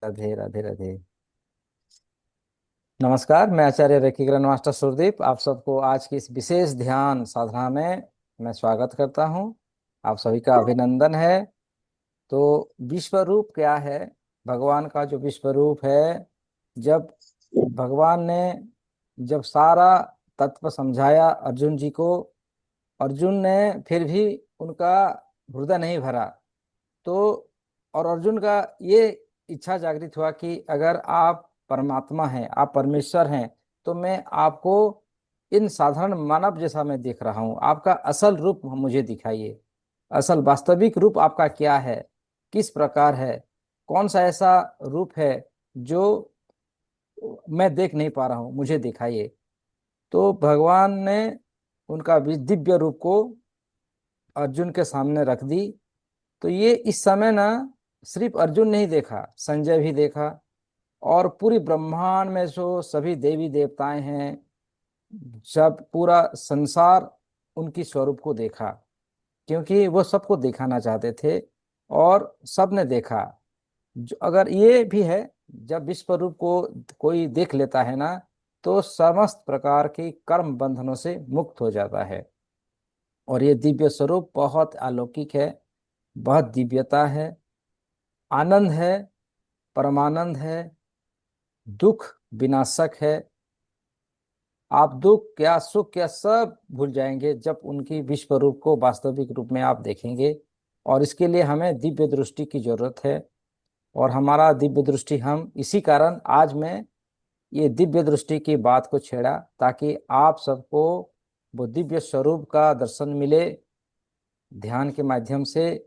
राधे राधे राधे। नमस्कार, मैं आचार्य reiki grand master सुरदीप आप सबको आज की इस विशेष ध्यान साधना में मैं स्वागत करता हूं। आप सभी का अभिनंदन है। तो विश्व रूप क्या है? भगवान का जो विश्व रूप है, जब भगवान ने जब सारा तत्व समझाया अर्जुन जी को, अर्जुन ने फिर भी उनका हृदय नहीं भरा। तो और अर्जुन का ये इच्छा जागृत हुआ कि अगर आप परमात्मा हैं, आप परमेश्वर हैं, तो मैं आपको इन साधारण मानव जैसा मैं देख रहा हूं, आपका असल रूप मुझे दिखाइए। असल वास्तविक रूप आपका क्या है, किस प्रकार है, कौन सा ऐसा रूप है जो मैं देख नहीं पा रहा हूं, मुझे दिखाइए। तो भगवान ने उनका दिव्य रूप को अर्जुन के सामने रख दी। तो ये इस समय ना सिर्फ अर्जुन नहीं देखा, संजय भी देखा, और पूरी ब्रह्मांड में जो सभी देवी देवताएं हैं, जब पूरा संसार उनकी स्वरूप को देखा, क्योंकि वो सबको दिखाना चाहते थे और सबने देखा। अगर ये भी है, जब विश्व रूप को कोई देख लेता है ना, तो समस्त प्रकार की कर्म बंधनों से मुक्त हो जाता है। और ये दिव्य स्वरूप बहुत अलौकिक है, बहुत दिव्यता है, आनंद है, परमानंद है, दुख विनाशक है। आप दुख क्या सुख क्या सब भूल जाएंगे जब उनकी विश्व रूप को वास्तविक रूप में आप देखेंगे। और इसके लिए हमें दिव्य दृष्टि की जरूरत है। और हमारा दिव्य दृष्टि, हम इसी कारण आज मैं ये दिव्य दृष्टि की बात को छेड़ा, ताकि आप सबको वो दिव्य स्वरूप का दर्शन मिले ध्यान के माध्यम से।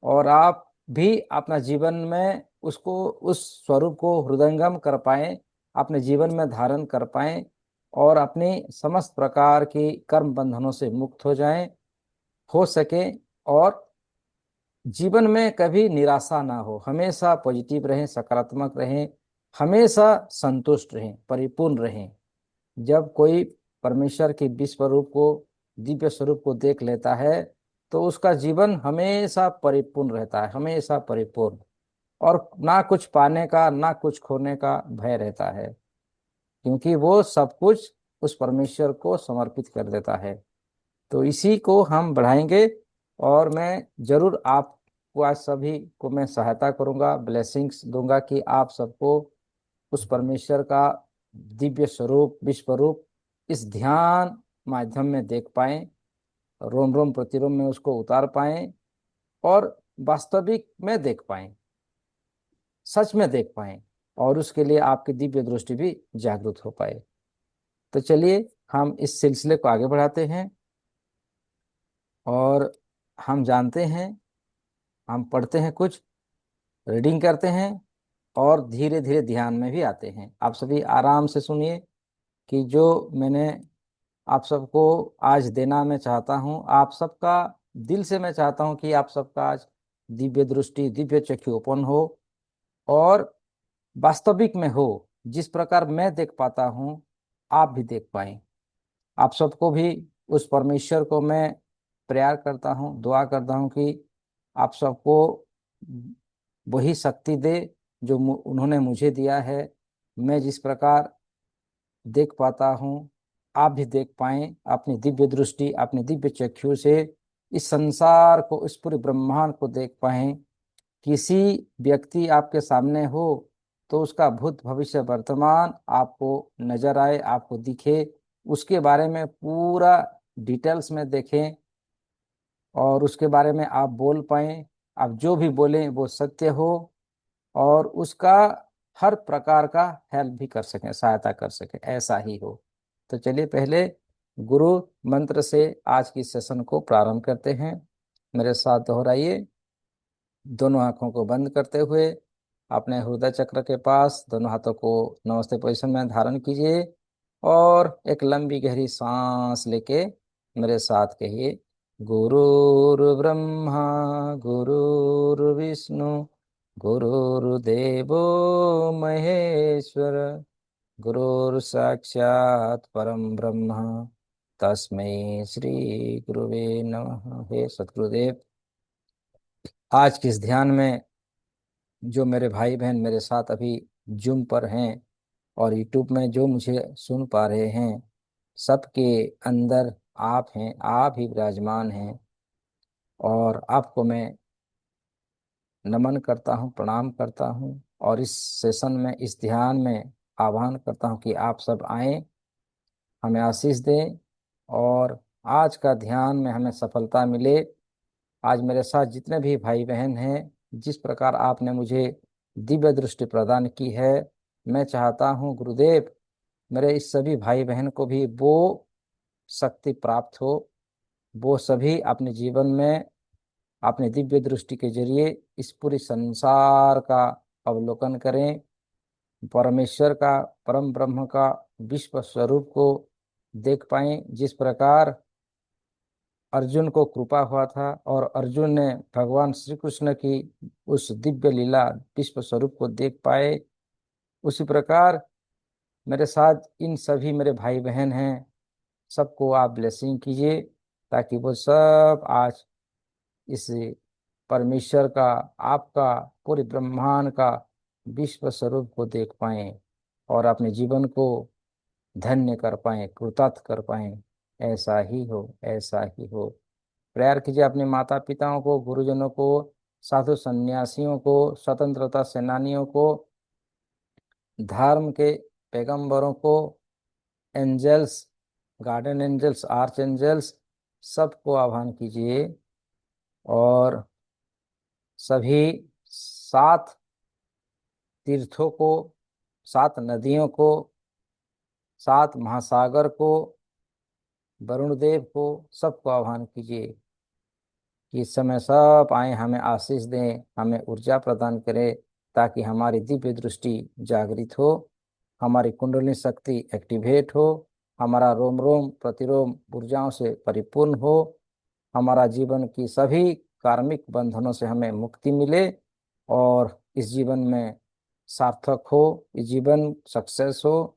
और आप भी अपना जीवन में उसको, उस स्वरूप को हृदयंगम कर पाएं, अपने जीवन में धारण कर पाएं, और अपनी समस्त प्रकार की कर्म बंधनों से मुक्त हो जाएं, हो सके। और जीवन में कभी निराशा ना हो, हमेशा पॉजिटिव रहें, सकारात्मक रहें, हमेशा संतुष्ट रहें, परिपूर्ण रहें। जब कोई परमेश्वर के विश्व रूप को, दिव्य स्वरूप को देख लेता है, तो उसका जीवन हमेशा परिपूर्ण रहता है, हमेशा परिपूर्ण। और ना कुछ पाने का ना कुछ खोने का भय रहता है, क्योंकि वो सब कुछ उस परमेश्वर को समर्पित कर देता है। तो इसी को हम बढ़ाएंगे। और मैं जरूर आपको, आज सभी को मैं सहायता करूंगा, ब्लेसिंग्स दूंगा कि आप सबको उस परमेश्वर का दिव्य स्वरूप, विश्व रूप इस ध्यान माध्यम में देख पाएं, रोम रोम प्रतिरोम में उसको उतार पाएं, और वास्तविक में देख पाएं, सच में देख पाएं। और उसके लिए आपकी दिव्य दृष्टि भी जागृत हो पाए। तो चलिए हम इस सिलसिले को आगे बढ़ाते हैं। और हम जानते हैं, हम पढ़ते हैं कुछ, रीडिंग करते हैं, और धीरे धीरे ध्यान में भी आते हैं। आप सभी आराम से सुनिए कि जो मैंने आप सबको आज देना मैं चाहता हूं, आप सबका दिल से मैं चाहता हूं कि आप सबका आज दिव्य दृष्टि, दिव्य चक्षु ओपन हो, और वास्तविक में हो। जिस प्रकार मैं देख पाता हूं, आप भी देख पाएं। आप सबको भी उस परमेश्वर को मैं प्रेयर करता हूं, दुआ करता हूं कि आप सबको वही शक्ति दे जो उन्होंने मुझे दिया है। मैं जिस प्रकार देख पाता हूँ, आप भी देख पाएं, अपनी दिव्य दृष्टि, अपनी दिव्य चक्षु से इस संसार को, इस पूरे ब्रह्मांड को देख पाएं। किसी व्यक्ति आपके सामने हो, तो उसका भूत भविष्य वर्तमान आपको नजर आए, आपको दिखे, उसके बारे में पूरा डिटेल्स में देखें, और उसके बारे में आप बोल पाएं। आप जो भी बोलें वो सत्य हो, और उसका हर प्रकार का हेल्प भी कर सकें, सहायता कर सकें, ऐसा ही हो। तो चलिए पहले गुरु मंत्र से आज की सेशन को प्रारंभ करते हैं। मेरे साथ दोहराइए। दोनों आंखों को बंद करते हुए अपने हृदय चक्र के पास दोनों हाथों को नमस्ते पोजीशन में धारण कीजिए, और एक लंबी गहरी सांस लेके मेरे साथ कहिए, गुरुर्ब्रह्मा गुरुर्विष्णु गुरुर्देवो महेश्वर, गुरुर्साक्षात् परम ब्रह्म, तस्मै श्री गुरुवे नमः। हे सद्गुरुदेव, आज के इस ध्यान में जो मेरे भाई बहन मेरे साथ अभी जूम पर हैं और यूट्यूब में जो मुझे सुन पा रहे हैं, सबके अंदर आप हैं, आप ही विराजमान हैं। और आपको मैं नमन करता हूँ, प्रणाम करता हूँ। और इस सेशन में, इस ध्यान में आह्वान करता हूँ कि आप सब आएं, हमें आशीष दें और आज का ध्यान में हमें सफलता मिले। आज मेरे साथ जितने भी भाई बहन हैं, जिस प्रकार आपने मुझे दिव्य दृष्टि प्रदान की है, मैं चाहता हूँ गुरुदेव मेरे इस सभी भाई बहन को भी वो शक्ति प्राप्त हो, वो सभी अपने जीवन में अपने दिव्य दृष्टि के जरिए इस पूरे संसार का अवलोकन करें, परमेश्वर का, परम ब्रह्म का विश्व स्वरूप को देख पाएं। जिस प्रकार अर्जुन को कृपा हुआ था और अर्जुन ने भगवान श्री कृष्ण की उस दिव्य लीला विश्व स्वरूप को देख पाए, उसी प्रकार मेरे साथ इन सभी मेरे भाई बहन हैं, सबको आप ब्लेसिंग कीजिए ताकि वो सब आज इस परमेश्वर का, आपका, पूरे ब्रह्मांड का विश्व स्वरूप को देख पाएं और अपने जीवन को धन्य कर पाएं, कृतार्थ कर पाएं। ऐसा ही हो, ऐसा ही हो। प्रेयर कीजिए अपने माता पिताओं को, गुरुजनों को, साधु सन्यासियों को, स्वतंत्रता सेनानियों को, धर्म के पैगंबरों को, angels, garden angels, archangels, सबको आह्वान कीजिए। और सभी 7 तीर्थों को, 7 नदियों को, 7 महासागर को, वरुण देव को, सबको आह्वान कीजिए कि इस समय सब आए, हमें आशीष दें, हमें ऊर्जा प्रदान करें ताकि हमारी दिव्य दृष्टि जागृत हो, हमारी कुंडलिनी शक्ति एक्टिवेट हो, हमारा रोम रोम प्रतिरोम ऊर्जाओं से परिपूर्ण हो, हमारा जीवन की सभी कार्मिक बंधनों से हमें मुक्ति मिले और इस जीवन में सार्थक हो, इस जीवन सक्सेस हो।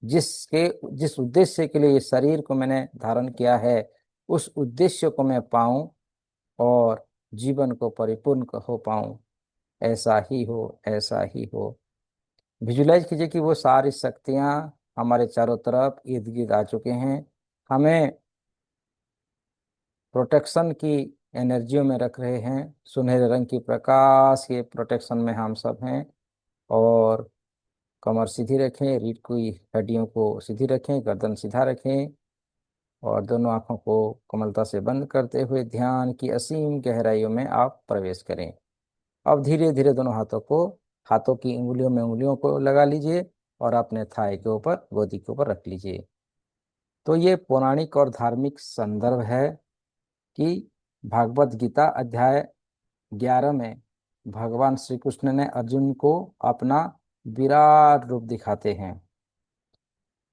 जिस उद्देश्य के लिए ये शरीर को मैंने धारण किया है, उस उद्देश्य को मैं पाऊं और जीवन को परिपूर्ण हो पाऊं। ऐसा ही हो, ऐसा ही हो। विजुलाइज कीजिए कि वो सारी शक्तियां हमारे चारों तरफ इर्द गिर्द आ चुके हैं, हमें प्रोटेक्शन की एनर्जियों में रख रहे हैं। सुनहरे रंग की प्रकाश के प्रोटेक्शन में हम सब हैं। और कमर सीधी रखें, रीढ़ की हड्डियों को सीधी रखें, गर्दन सीधा रखें और दोनों आंखों को कोमलता से बंद करते हुए ध्यान की असीम गहराइयों में आप प्रवेश करें। अब धीरे धीरे दोनों हाथों को, हाथों की उंगलियों में उंगलियों को लगा लीजिए और अपने थाई के ऊपर, गोदी के ऊपर रख लीजिए। तो ये पौराणिक और धार्मिक संदर्भ है कि भागवत गीता अध्याय 11 में भगवान श्री कृष्ण ने अर्जुन को अपना विराट रूप दिखाते हैं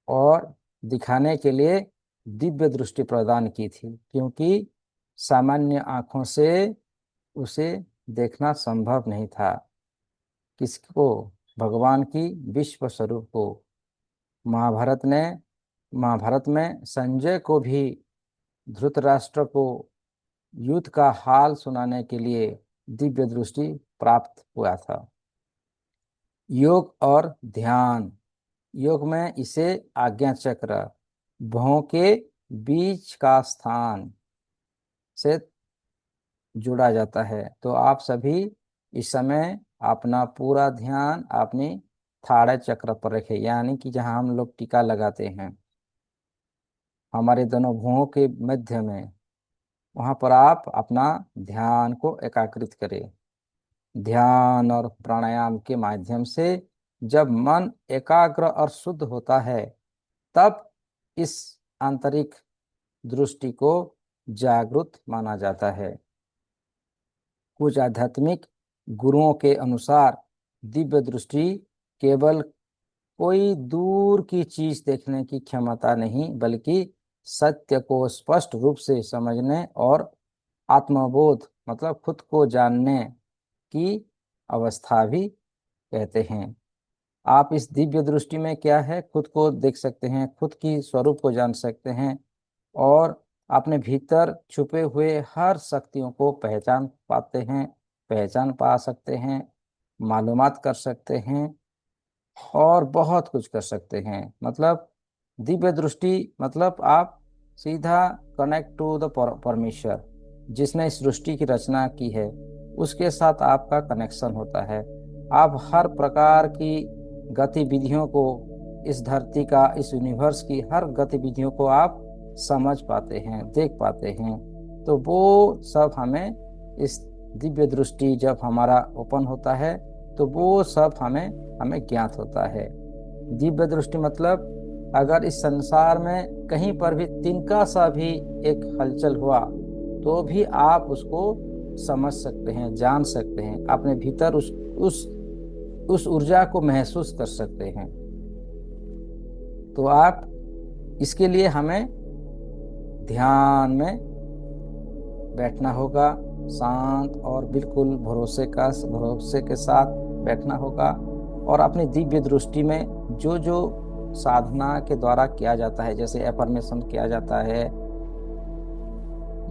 और दिखाने के लिए दिव्य दृष्टि प्रदान की थी, क्योंकि सामान्य आंखों से उसे देखना संभव नहीं था। किसको? भगवान की विश्व स्वरूप को। महाभारत ने महाभारत में संजय को भी धृतराष्ट्र को युद्ध का हाल सुनाने के लिए दिव्य दृष्टि प्राप्त हुआ था। योग और ध्यान। योग में इसे आज्ञा चक्र, भौं के बीच का स्थान से जोड़ा जाता है। तो आप सभी इस समय अपना पूरा ध्यान अपनी थाड़े चक्र पर रखें, यानी कि जहां हम लोग टीका लगाते हैं, हमारे दोनों भुवों के मध्य में, वहां पर आप अपना ध्यान को एकाग्रित करें। ध्यान और प्राणायाम के माध्यम से जब मन एकाग्र और शुद्ध होता है, तब इस आंतरिक दृष्टि को जागृत माना जाता है। कुछ आध्यात्मिक गुरुओं के अनुसार दिव्य दृष्टि केवल कोई दूर की चीज देखने की क्षमता नहीं, बल्कि सत्य को स्पष्ट रूप से समझने और आत्मबोध मतलब खुद को जानने की अवस्था भी कहते हैं। आप इस दिव्य दृष्टि में क्या है, खुद को देख सकते हैं, खुद की स्वरूप को जान सकते हैं और अपने भीतर छुपे हुए हर शक्तियों को पहचान पाते हैं, पहचान पा सकते हैं। मालूमात कर सकते हैं और बहुत कुछ कर सकते हैं। मतलब दिव्य दृष्टि मतलब आप सीधा कनेक्ट टू द परमेश्वर, जिसने इस सृष्टि की रचना की है, उसके साथ आपका कनेक्शन होता है। आप हर प्रकार की गतिविधियों को, इस धरती का, इस यूनिवर्स की हर गतिविधियों को आप समझ पाते हैं, देख पाते हैं। तो वो सब हमें इस दिव्य दृष्टि जब हमारा ओपन होता है तो वो सब हमें हमें ज्ञात होता है। दिव्य दृष्टि मतलब अगर इस संसार में कहीं पर भी तिनका सा भी एक हलचल हुआ तो भी आप उसको समझ सकते हैं, जान सकते हैं, अपने भीतर उस ऊर्जा को महसूस कर सकते हैं। तो आप इसके लिए हमें ध्यान में बैठना होगा, शांत और बिल्कुल भरोसे के साथ बैठना होगा। और अपनी दिव्य दृष्टि में जो जो साधना के द्वारा किया जाता है, जैसे एफर्मेशन किया जाता है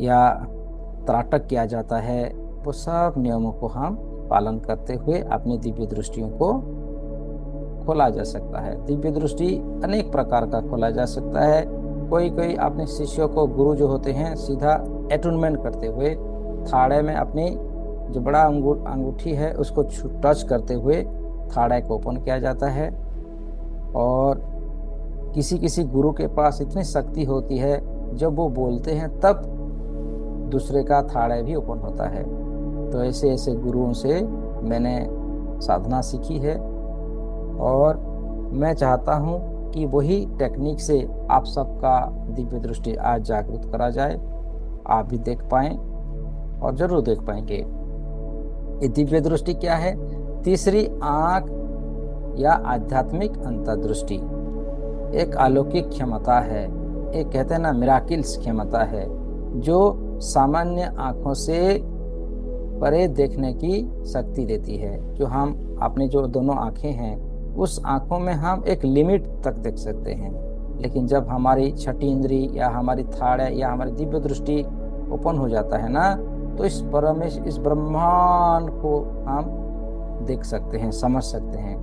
या त्राटक किया जाता है, वो सब नियमों को हम पालन करते हुए अपनी दिव्य दृष्टियों को खोला जा सकता है। दिव्य दृष्टि अनेक प्रकार का खोला जा सकता है। कोई कोई अपने शिष्यों को, गुरु जो होते हैं, सीधा एटूनमेंट करते हुए थाड़े में अपनी जो बड़ा अंगूठी है उसको टच करते हुए थाड़े को ओपन किया जाता है। और किसी किसी गुरु के पास इतनी शक्ति होती है, जब वो बोलते हैं तब दूसरे का थाड़े भी ओपन होता है। तो ऐसे ऐसे गुरुओं से मैंने साधना सीखी है और मैं चाहता हूँ कि वही टेक्निक से आप सबका दिव्य दृष्टि आज जागृत करा जाए, आप भी देख पाएं और जरूर देख पाएंगे। ये दिव्य दृष्टि क्या है? तीसरी आंख या आध्यात्मिक अंतर्दृष्टि एक अलौकिक क्षमता है, एक कहते हैं ना मिराकिल्स क्षमता है, जो सामान्य आंखों से परे देखने की शक्ति देती है। जो हम अपने जो दोनों आंखें हैं, उस आंखों में हम एक लिमिट तक देख सकते हैं, लेकिन जब हमारी छठी इंद्री या हमारी थाड़ या हमारी दिव्य दृष्टि ओपन हो जाता है ना, तो इस ब्रह्मांड को हम देख सकते हैं, समझ सकते हैं।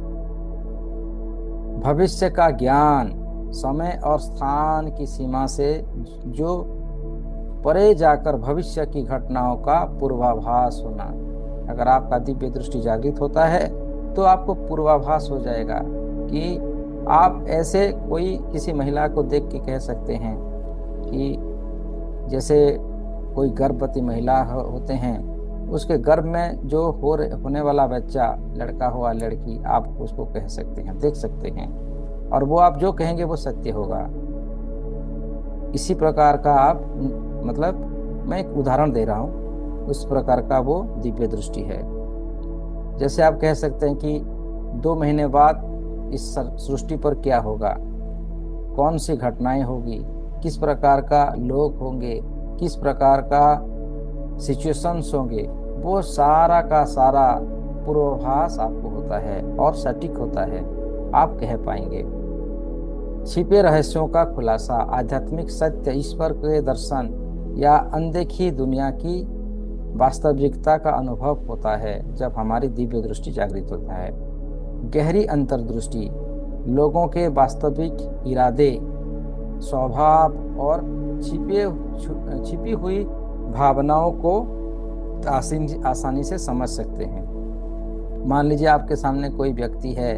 भविष्य का ज्ञान, समय और स्थान की सीमा से जो परे जाकर भविष्य की घटनाओं का पूर्वाभास होना। अगर आपका दिव्य दृष्टि जागृत होता है तो आपको पूर्वाभास हो जाएगा कि आप ऐसे कोई किसी महिला को देख के कह सकते हैं कि जैसे कोई गर्भवती महिला होते हैं, उसके गर्भ में जो होने वाला बच्चा, लड़का हो या लड़की, आप उसको कह सकते हैं, देख सकते हैं, और वो आप जो कहेंगे वो सत्य होगा। इसी प्रकार का आप, मतलब मैं एक उदाहरण दे रहा हूँ, उस प्रकार का वो दिव्य दृष्टि है। जैसे आप कह सकते हैं कि 2 महीने बाद इस सृष्टि पर क्या होगा, कौन सी घटनाएं होगी, किस प्रकार का लोग होंगे, किस प्रकार का सिचुएशंस होंगे, वो सारा का सारा पूर्वाभास आपको होता है और सटीक होता है, आप कह पाएंगे। छिपे रहस्यों का खुलासा, आध्यात्मिक सत्य, ईश्वर के दर्शन या अनदेखी दुनिया की वास्तविकता का अनुभव होता है जब हमारी दिव्य दृष्टि जागृत होता है। गहरी अंतर्दृष्टि, लोगों के वास्तविक इरादे, स्वभाव और छिपी हुई भावनाओं को आसानी से समझ सकते हैं। मान लीजिए आपके सामने कोई व्यक्ति है,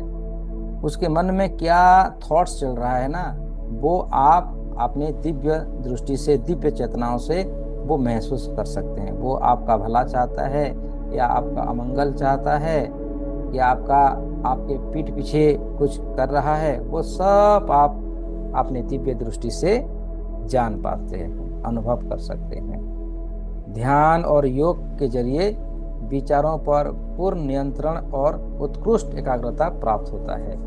उसके मन में क्या थॉट्स चल रहा है ना, वो आप अपने दिव्य दृष्टि से, दिव्य चेतनाओं से वो महसूस कर सकते हैं। वो आपका भला चाहता है या आपका अमंगल चाहता है या आपके पीठ पीछे कुछ कर रहा है, वो सब आप अपने दिव्य दृष्टि से जान पाते हैं, अनुभव कर सकते हैं। ध्यान और योग के जरिए विचारों पर पूर्ण नियंत्रण और उत्कृष्ट एकाग्रता प्राप्त होता है।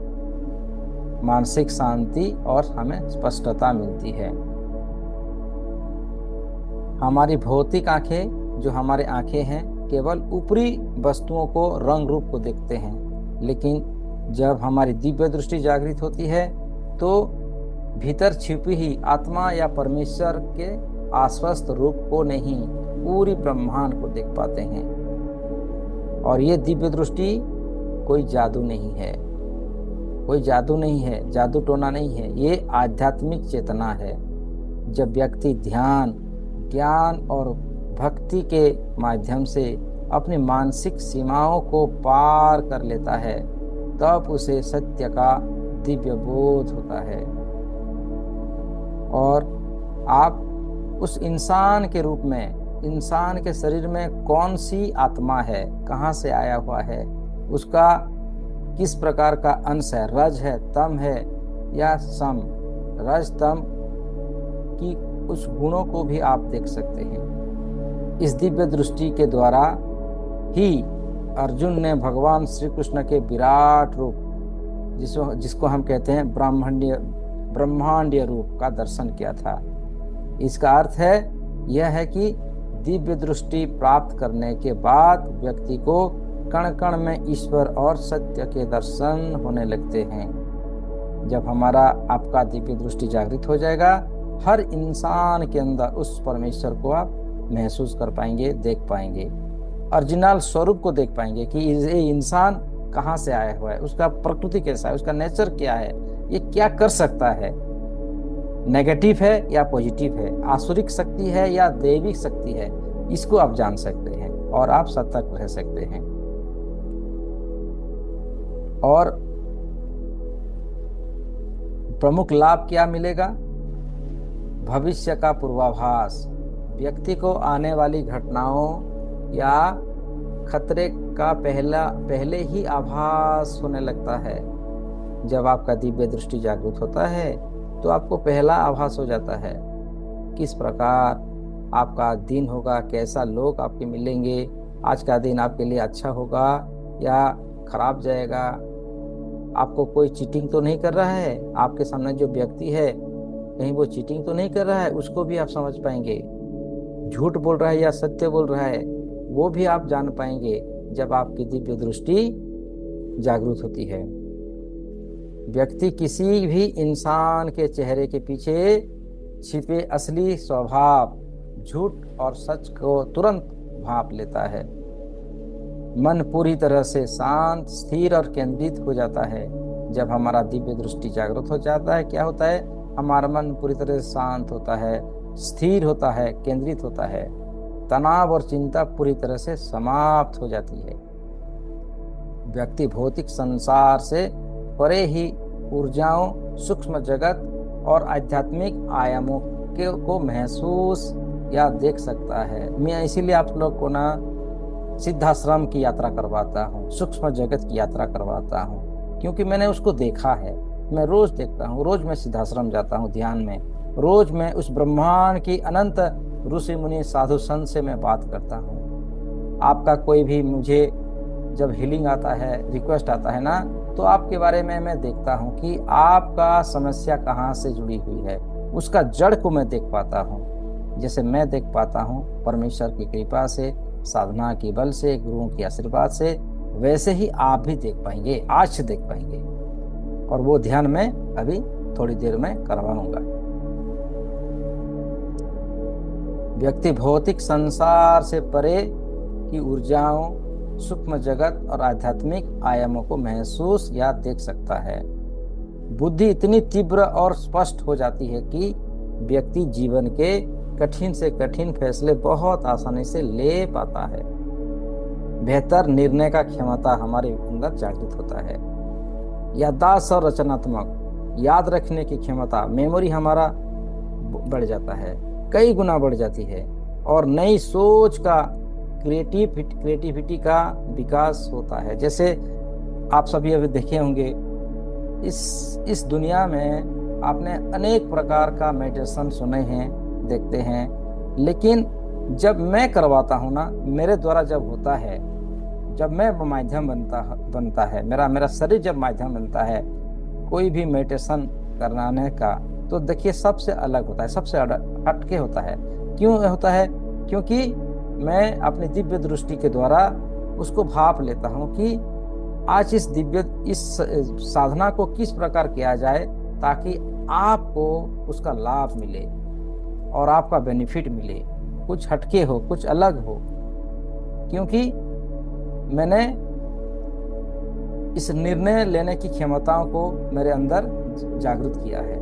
मानसिक शांति और हमें स्पष्टता मिलती है। हमारी भौतिक आंखें, जो हमारे आंखें हैं, केवल ऊपरी वस्तुओं को, रंग रूप को देखते हैं, लेकिन जब हमारी दिव्य दृष्टि जागृत होती है तो भीतर छिपी ही आत्मा या परमेश्वर के आश्वस्त रूप को नहीं, पूरी ब्रह्मांड को देख पाते हैं। और ये दिव्य दृष्टि कोई जादू नहीं है, कोई जादू नहीं है, जादू टोना नहीं है, ये आध्यात्मिक चेतना है। जब व्यक्ति ध्यान, ज्ञान और भक्ति के माध्यम से अपनी मानसिक सीमाओं को पार कर लेता है, तब उसे सत्य का दिव्य बोध होता है। और आप उस इंसान के रूप में, इंसान के शरीर में कौन सी आत्मा है, कहाँ से आया हुआ है, उसका किस प्रकार का अंश है, रज है, तम है या सम, रज तम की उस गुणों को भी आप देख सकते हैं। इस दिव्य दृष्टि के द्वारा ही अर्जुन ने भगवान श्री कृष्ण के विराट रूप, जिसको हम कहते हैं ब्रह्मांडीय रूप का दर्शन किया था। इसका अर्थ है यह है कि दिव्य दृष्टि प्राप्त करने के बाद व्यक्ति को कण कण में ईश्वर और सत्य के दर्शन होने लगते हैं। जब हमारा आपका दिव्य दृष्टि जागृत हो जाएगा, हर इंसान के अंदर उस परमेश्वर को आप महसूस कर पाएंगे, देख पाएंगे, ओरिजिनल स्वरूप को देख पाएंगे कि ये इंसान कहाँ से आया हुआ है, उसका प्रकृति कैसा है, उसका नेचर क्या है, ये क्या कर सकता है, नेगेटिव है या पॉजिटिव है, आसुरिक शक्ति है या दैविक शक्ति है, इसको आप जान सकते हैं और आप सतर्क रह सकते हैं। और प्रमुख लाभ क्या मिलेगा? भविष्य का पूर्वाभास। व्यक्ति को आने वाली घटनाओं या खतरे का पहले ही आभास होने लगता है। जब आपका दिव्य दृष्टि जागृत होता है तो आपको पहला आभास हो जाता है किस प्रकार आपका दिन होगा, कैसा लोग आपके मिलेंगे, आज का दिन आपके लिए अच्छा होगा या खराब जाएगा। आपको कोई चीटिंग तो नहीं कर रहा है, आपके सामने जो व्यक्ति है कहीं वो चीटिंग तो नहीं कर रहा है, उसको भी आप समझ पाएंगे। झूठ बोल रहा है या सत्य बोल रहा है, वो भी आप जान पाएंगे जब आपकी दिव्य दृष्टि जागृत होती है। व्यक्ति किसी भी इंसान के चेहरे के पीछे छिपे असली स्वभाव, झूठ और सच को तुरंत भांप लेता है। मन पूरी तरह से शांत, स्थिर और केंद्रित हो जाता है। जब हमारा दिव्य दृष्टि जागृत हो जाता है, क्या होता है? हमारा मन पूरी तरह से शांत होता है, स्थिर होता है, केंद्रित होता है। तनाव और चिंता पूरी तरह से समाप्त हो जाती है। व्यक्ति भौतिक संसार से परे ही ऊर्जाओं, सूक्ष्म जगत और आध्यात्मिक आयामों को महसूस या देख सकता है। मैं इसीलिए आप लोग को ना सिद्धाश्रम की यात्रा करवाता हूँ, सूक्ष्म जगत की यात्रा करवाता हूँ, क्योंकि मैंने उसको देखा है। मैं रोज देखता हूँ, रोज मैं सिद्धाश्रम जाता हूँ ध्यान में, रोज मैं उस ब्रह्मांड की अनंत ऋषि मुनि साधु संत से मैं बात करता हूँ। आपका कोई भी मुझे जब हीलिंग आता है, रिक्वेस्ट आता है ना, तो आपके बारे में मैं देखता हूँ कि आपका समस्या कहाँ से जुड़ी हुई है, उसका जड़ को मैं देख पाता हूँ। जैसे मैं देख पाता हूँ परमेश्वर की कृपा से, साधना के बल से, गुरुओं के आशीर्वाद से, वैसे ही आप भी देख पाएंगे, आज से देख पाएंगे। और वो ध्यान मैं अभी थोड़ी देर में करवाऊंगा। व्यक्ति भौतिक संसार से परे की ऊर्जाओं, सूक्ष्म जगत और आध्यात्मिक आयामों को महसूस या देख सकता है। बुद्धि इतनी तीव्र और स्पष्ट हो जाती है कि व्यक्ति जीवन के कठिन से कठिन फैसले बहुत आसानी से ले पाता है। बेहतर निर्णय का क्षमता हमारे अंदर जागृत होता है। याददाश्त और रचनात्मक याद रखने की क्षमता, मेमोरी हमारा बढ़ जाता है, कई गुना बढ़ जाती है। और नई सोच का, क्रिएटिविटी का विकास होता है। जैसे आप सभी अभी देखे होंगे, इस दुनिया में आपने अनेक प्रकार का मेडिटेशन सुने हैं, देखते हैं, लेकिन जब मैं करवाता हूँ ना, मेरे द्वारा जब होता है, जब मैं माध्यम बनता है, मेरा शरीर जब माध्यम बनता है कोई भी मेडिटेशन कराने का, तो देखिए सबसे अलग होता है, सबसे हटके होता है। क्यों होता है? क्योंकि मैं अपनी दिव्य दृष्टि के द्वारा उसको भाप लेता हूँ कि आज इस साधना को किस प्रकार किया जाए ताकि आपको उसका लाभ मिले और आपका बेनिफिट मिले, कुछ हटके हो, कुछ अलग हो। क्योंकि मैंने इस निर्णय लेने की क्षमताओं को मेरे अंदर जागृत किया है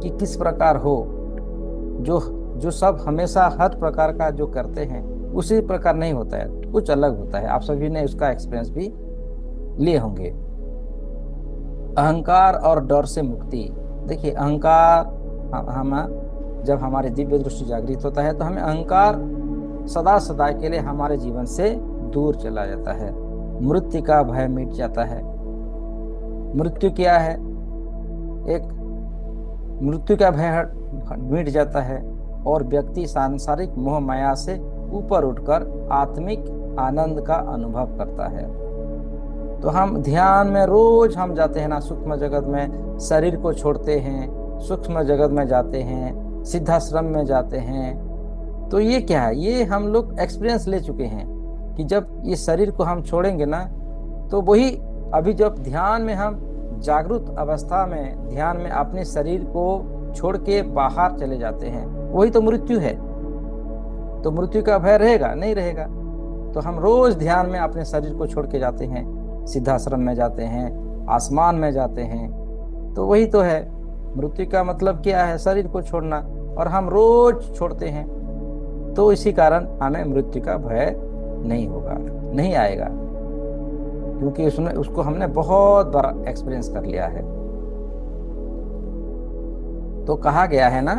कि किस प्रकार हो। जो जो सब हमेशा हर प्रकार का जो करते हैं उसी प्रकार नहीं होता है, कुछ अलग होता है। आप सभी ने उसका एक्सपीरियंस भी लिए होंगे। अहंकार और डर से मुक्ति। देखिए, अहंकार हम जब हमारी दिव्य दृष्टि जागृत होता है तो हमें अहंकार सदा सदा के लिए हमारे जीवन से दूर चला जाता है। मृत्यु का भय मिट जाता है। मृत्यु क्या है? एक मृत्यु का भय मिट जाता है और व्यक्ति सांसारिक मोह माया से ऊपर उठकर आत्मिक आनंद का अनुभव करता है। तो हम ध्यान में रोज हम जाते हैं ना, सूक्ष्म जगत में शरीर को छोड़ते हैं, सूक्ष्म जगत में जाते हैं, सिद्धाश्रम में जाते हैं। तो ये क्या है? ये हम लोग एक्सपीरियंस ले चुके हैं कि जब ये शरीर को हम छोड़ेंगे ना, तो वही अभी जब ध्यान में हम जागृत अवस्था में ध्यान में अपने शरीर को छोड़ के बाहर चले जाते हैं, वही तो मृत्यु है। तो मृत्यु का भय रहेगा? नहीं रहेगा। तो हम रोज ध्यान में अपने शरीर को छोड़ के जाते हैं, सिद्धाश्रम में जाते हैं, आसमान में जाते हैं। तो वही तो है। मृत्यु का मतलब क्या है? शरीर को छोड़ना, और हम रोज छोड़ते हैं। तो इसी कारण हमें मृत्यु का भय नहीं होगा, नहीं आएगा, क्योंकि उसको हमने बहुत बार एक्सपीरियंस कर लिया है। तो कहा गया है ना,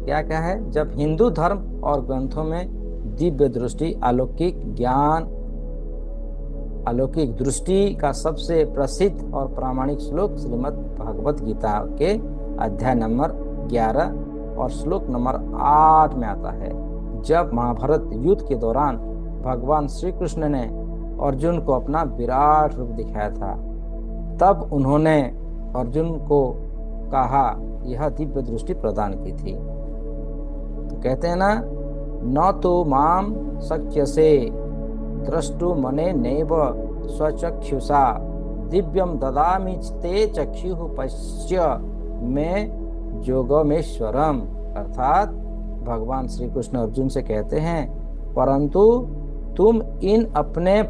क्या क्या है? जब हिंदू धर्म और ग्रंथों में दिव्य दृष्टि, अलौकिक ज्ञान, अलौकिक दृष्टि का सबसे प्रसिद्ध और प्रामाणिक श्लोक श्रीमद् भगवत गीता के अध्याय नंबर 11 और श्लोक नंबर 8 में आता है। जब महाभारत युद्ध के दौरान भगवान श्री कृष्ण ने अर्जुन को अपना विराट रूप दिखाया था, तब उन्होंने अर्जुन को कहा, यह दिव्य दृष्टि प्रदान की थी। तो कहते हैं ना, न तो माम शक्यसे द्रष्टु मने नैव स्वचक्षुषा दिव्यम ददामि ते चक्षुः पश्य में योगमेश्वरम। अर्थात भगवान श्री कृष्ण अर्जुन से कहते हैं, परंतु तुम अपने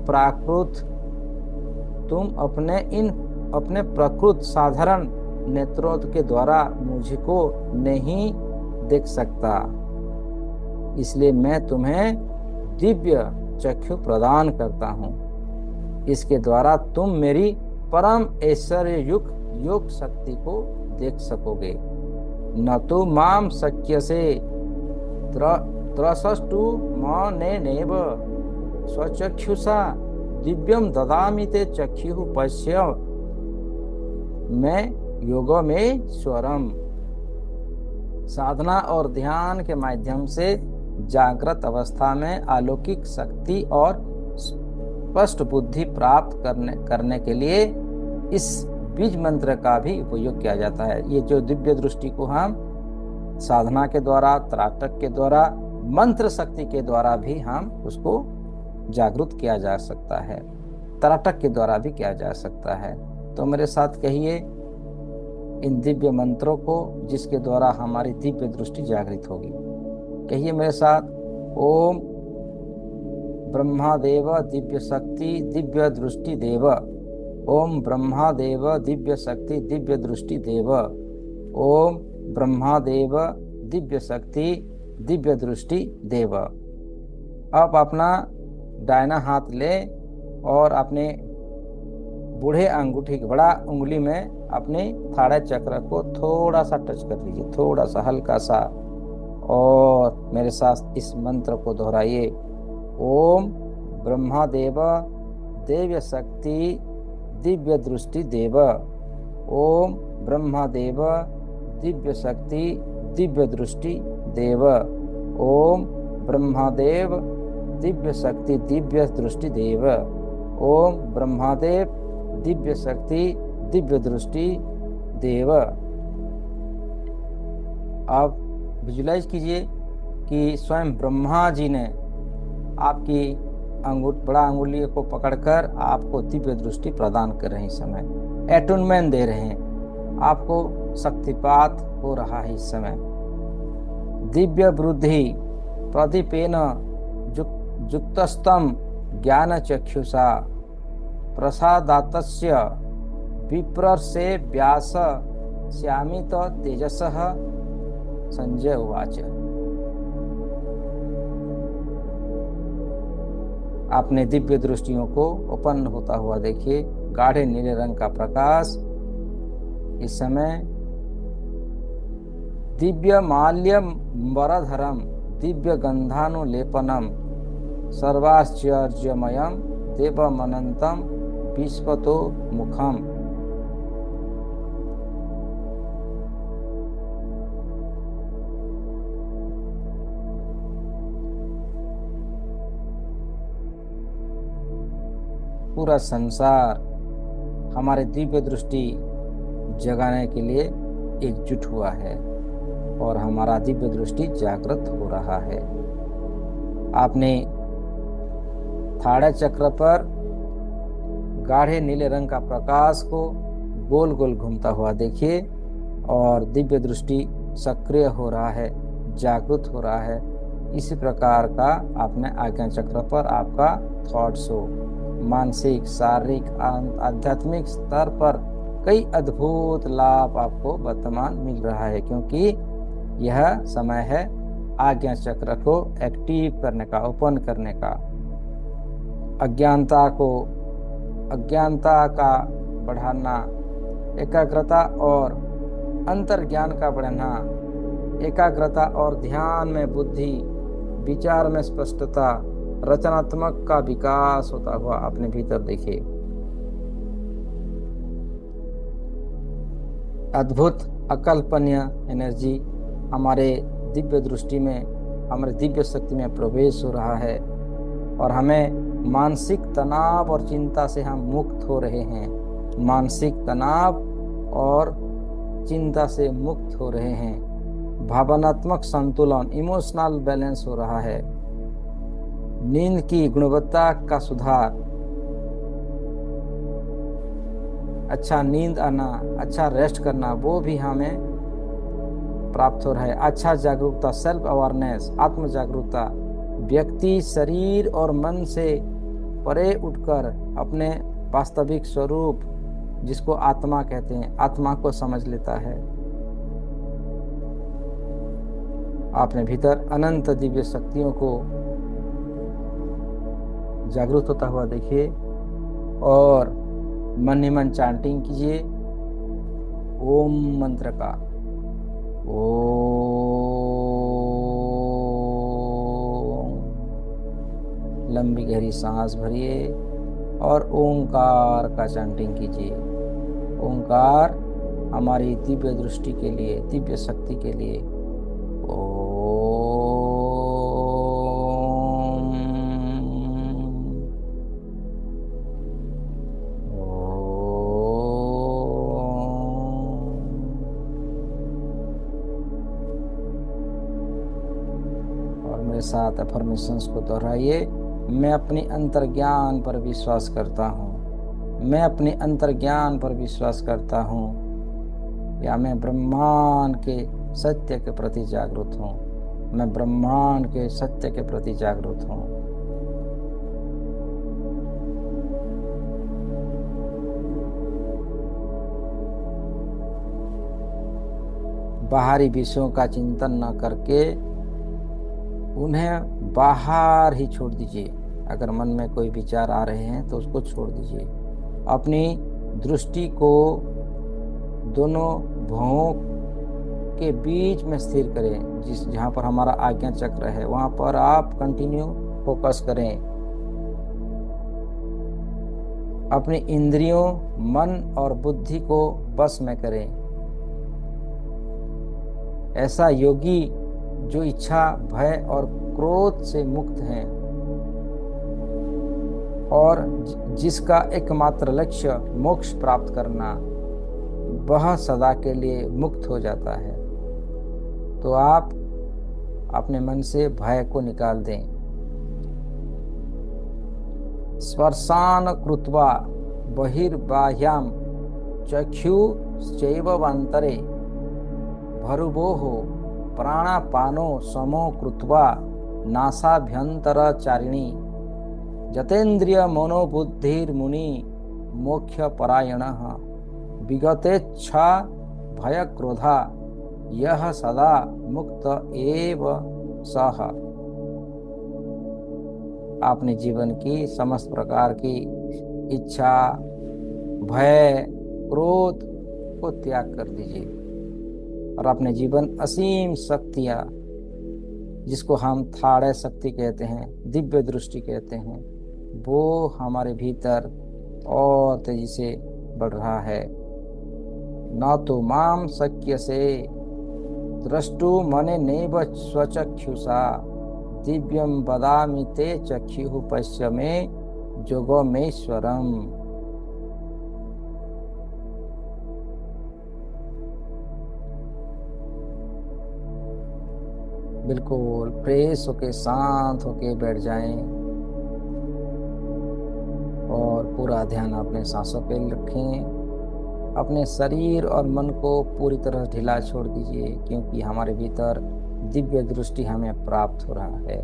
प्रकृत साधारण नेत्रों के द्वारा मुझको नहीं देख सकता, इसलिए मैं तुम्हें दिव्य चक्षु प्रदान करता हूँ। इसके द्वारा तुम मेरी परम ऐश्वर्य युक्त योग शक्ति को देख सकोगे। न तो माम शक्य से त्रसष्टु मनेनैव स्वचक्षुषा दिव्यम ददामि ते चक्षुः पश्य मैं योगमेश्वरम। साधना और ध्यान के माध्यम से जागृत अवस्था में अलौकिक शक्ति और स्पष्ट बुद्धि प्राप्त करने के लिए इस बीज मंत्र का भी उपयोग किया जाता है। ये जो दिव्य दृष्टि को हम साधना के द्वारा, त्राटक के द्वारा, मंत्र शक्ति के द्वारा भी हम उसको जागृत किया जा सकता है, त्राटक के द्वारा भी किया जा सकता है। तो मेरे साथ कहिए इन दिव्य मंत्रों को, जिसके द्वारा हमारी दिव्य दृष्टि जागृत होगी। कहिए मेरे साथ, ओम ब्रह्मादेव दिव्य शक्ति दिव्य दृष्टि देव। ओम ब्रह्मादेव दिव्य शक्ति दिव्य दृष्टि देव। ओम ब्रह्मादेव दिव्य शक्ति दिव्य दृष्टि देव। अब अपना दाहिना हाथ ले और अपने बूढ़े अंगूठी की बड़ा उंगली में अपने थाड़ा चक्र को थोड़ा सा टच कर लीजिए, थोड़ा सा हल्का सा, और मेरे साथ इस मंत्र को दोहराइए। ओम ब्रह्मादेव दिव्य शक्ति दिव्य दृष्टि देव। ओम ब्रह्मादेव दिव्य शक्ति दिव्य दृष्टि देव। ओम ब्रह्मादेव दिव्य शक्ति दिव्य दृष्टि देव। ओम ब्रह्मादेव दिव्य शक्ति दिव्य दृष्टि देव। आप विजुलाइज कीजिए कि स्वयं ब्रह्मा जी ने आपकी बड़ा अंगुली को पकड़कर आपको दिव्य दृष्टि प्रदान कर रहे हैं। इस समय एटोनमेंट दे रहे हैं, आपको शक्तिपात हो रहा है इस समय। दिव्य वृद्धि प्रदीपेन युक्तस्तम ज्ञान चक्षुषा प्रसादातस्य विप्रसे व्यास श्यामित तेजसः। संजय उवाच। आपने दिव्य दृष्टियों को उपन्न होता हुआ देखिए। गाढ़े नीले रंग का प्रकाश इस समय दिव्य माल्यम वरधरम दिव्य गंधानुलेपनम सर्वाश्चर्यमयम देवमनंतम विश्वतो मुखम। पूरा संसार हमारे दिव्य दृष्टि जगाने के लिए एकजुट हुआ है और हमारा दिव्य दृष्टि जागृत हो रहा है। आपने थाड़ा चक्र पर गाढ़े नीले रंग का प्रकाश को गोल गोल घूमता हुआ देखिए और दिव्य दृष्टि सक्रिय हो रहा है, जागृत हो रहा है। इसी प्रकार का आपने आज्ञा चक्र पर आपका थॉट शो मानसिक, शारीरिक, आध्यात्मिक स्तर पर कई अद्भुत लाभ आपको वर्तमान मिल रहा है, क्योंकि यह समय है आज्ञा चक्र को एक्टिव करने का, ओपन करने का। अज्ञानता का बढ़ाना, एकाग्रता और अंतर्ज्ञान का बढ़ाना, एकाग्रता और ध्यान में बुद्धि, विचार में स्पष्टता, रचनात्मक का विकास होता हुआ अपने भीतर देखिए। अद्भुत अकल्पनीय एनर्जी हमारे दिव्य दृष्टि में, हमारे दिव्य शक्ति में प्रवेश हो रहा है और हमें मानसिक तनाव और चिंता से हम मुक्त हो रहे हैं। मानसिक तनाव और चिंता से मुक्त हो रहे हैं। भावनात्मक संतुलन, इमोशनल बैलेंस हो रहा है। नींद की गुणवत्ता का सुधार, अच्छा नींद आना, अच्छा रेस्ट करना, वो भी हमें प्राप्त हो रहा है। अच्छा जागरूकता, सेल्फ अवेयरनेस, आत्म जागरूकता, व्यक्ति शरीर और मन से परे उठकर अपने वास्तविक स्वरूप, जिसको आत्मा कहते हैं, आत्मा को समझ लेता है। अपने भीतर अनंत दिव्य शक्तियों को जागरूक होता हुआ देखिए और मन ही मन चांटिंग कीजिए ओम मंत्र का। ओम। लंबी गहरी सांस भरिए और ओंकार का चांटिंग कीजिए। ओंकार हमारी दिव्य दृष्टि के लिए, दिव्य शक्ति के लिए। साथ अफर्मेशंस को दोहराइए। मैं अपने अंतर्ज्ञान पर विश्वास करता हूँ। मैं अपने अंतर्ज्ञान पर विश्वास करता हूँ या मैं ब्रह्मांड के सत्य के प्रति जागरूक हूँ। मैं ब्रह्मांड के सत्य के प्रति जागरूक हूँ। बाहरी विषयों का चिंतन न करके उन्हें बाहर ही छोड़ दीजिए। अगर मन में कोई विचार आ रहे हैं तो उसको छोड़ दीजिए। अपनी दृष्टि को दोनों भुवों के बीच में स्थिर करें। जहाँ पर हमारा आज्ञा चक्र है वहाँ पर आप कंटिन्यू फोकस करें। अपनी इंद्रियों, मन और बुद्धि को बस में करें। ऐसा योगी जो इच्छा, भय और क्रोध से मुक्त हैं और जिसका एकमात्र लक्ष्य मोक्ष प्राप्त करना, वह सदा के लिए मुक्त हो जाता है। तो आप अपने मन से भय को निकाल दें। स्पर्शान कृत्वा बहिर्बाह्याम चक्षुश्चैवान्तरे भरुवोः प्राणापानो समो कृत्वा नासाभ्यंतरचारिणी जतेन्द्रिय मनोबुद्धिर्मुनि मोक्ष परायणः विगतेच्छा भय क्रोधा यह सदा मुक्त एव सः। अपने जीवन की समस्त प्रकार की इच्छा, भय, क्रोध को त्याग कर दीजिए और अपने जीवन असीम शक्तियां, जिसको हम थाड़य शक्ति कहते हैं, दिव्य दृष्टि कहते हैं, वो हमारे भीतर और तेजी से बढ़ रहा है। न तो माम शक्य से द्रष्टु मने नैव स्वचक्षुषा दिव्यम वदामि ते चक्षुः पश्य मे जोगमेश्वरम। बिल्कुल फ्रेश होके शांत होके बैठ जाएं और पूरा ध्यान अपने सांसों पे रखें। अपने शरीर और मन को पूरी तरह ढीला छोड़ दीजिए, क्योंकि हमारे भीतर दिव्य दृष्टि हमें प्राप्त हो रहा है।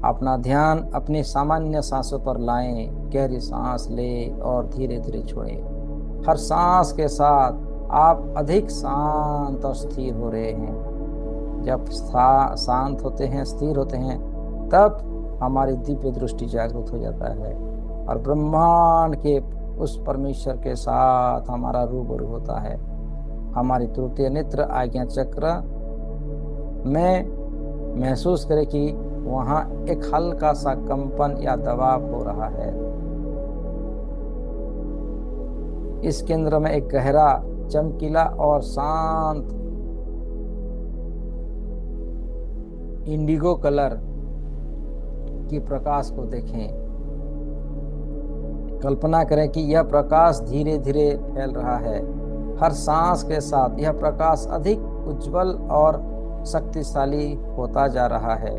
अपना ध्यान अपनी सामान्य सांसों पर लाएं। गहरी सांस ले और धीरे धीरे छोड़ें। हर सांस के साथ आप अधिक शांत और स्थिर हो रहे हैं। जब शांत होते हैं, स्थिर होते हैं, तब हमारी दिव्य दृष्टि जागृत हो जाता है और ब्रह्मांड के उस परमेश्वर के साथ हमारा रूबरू होता है। हमारी तृतीय नेत्र आज्ञा चक्र में महसूस करें कि वहाँ एक हल्का सा कंपन या दबाव हो रहा है। इस केंद्र में एक गहरा, चमकीला और शांत इंडिगो कलर की प्रकाश को देखें। कल्पना करें कि यह प्रकाश धीरे धीरे फैल रहा है। हर सांस के साथ यह प्रकाश अधिक उज्जवल और शक्तिशाली होता जा रहा है।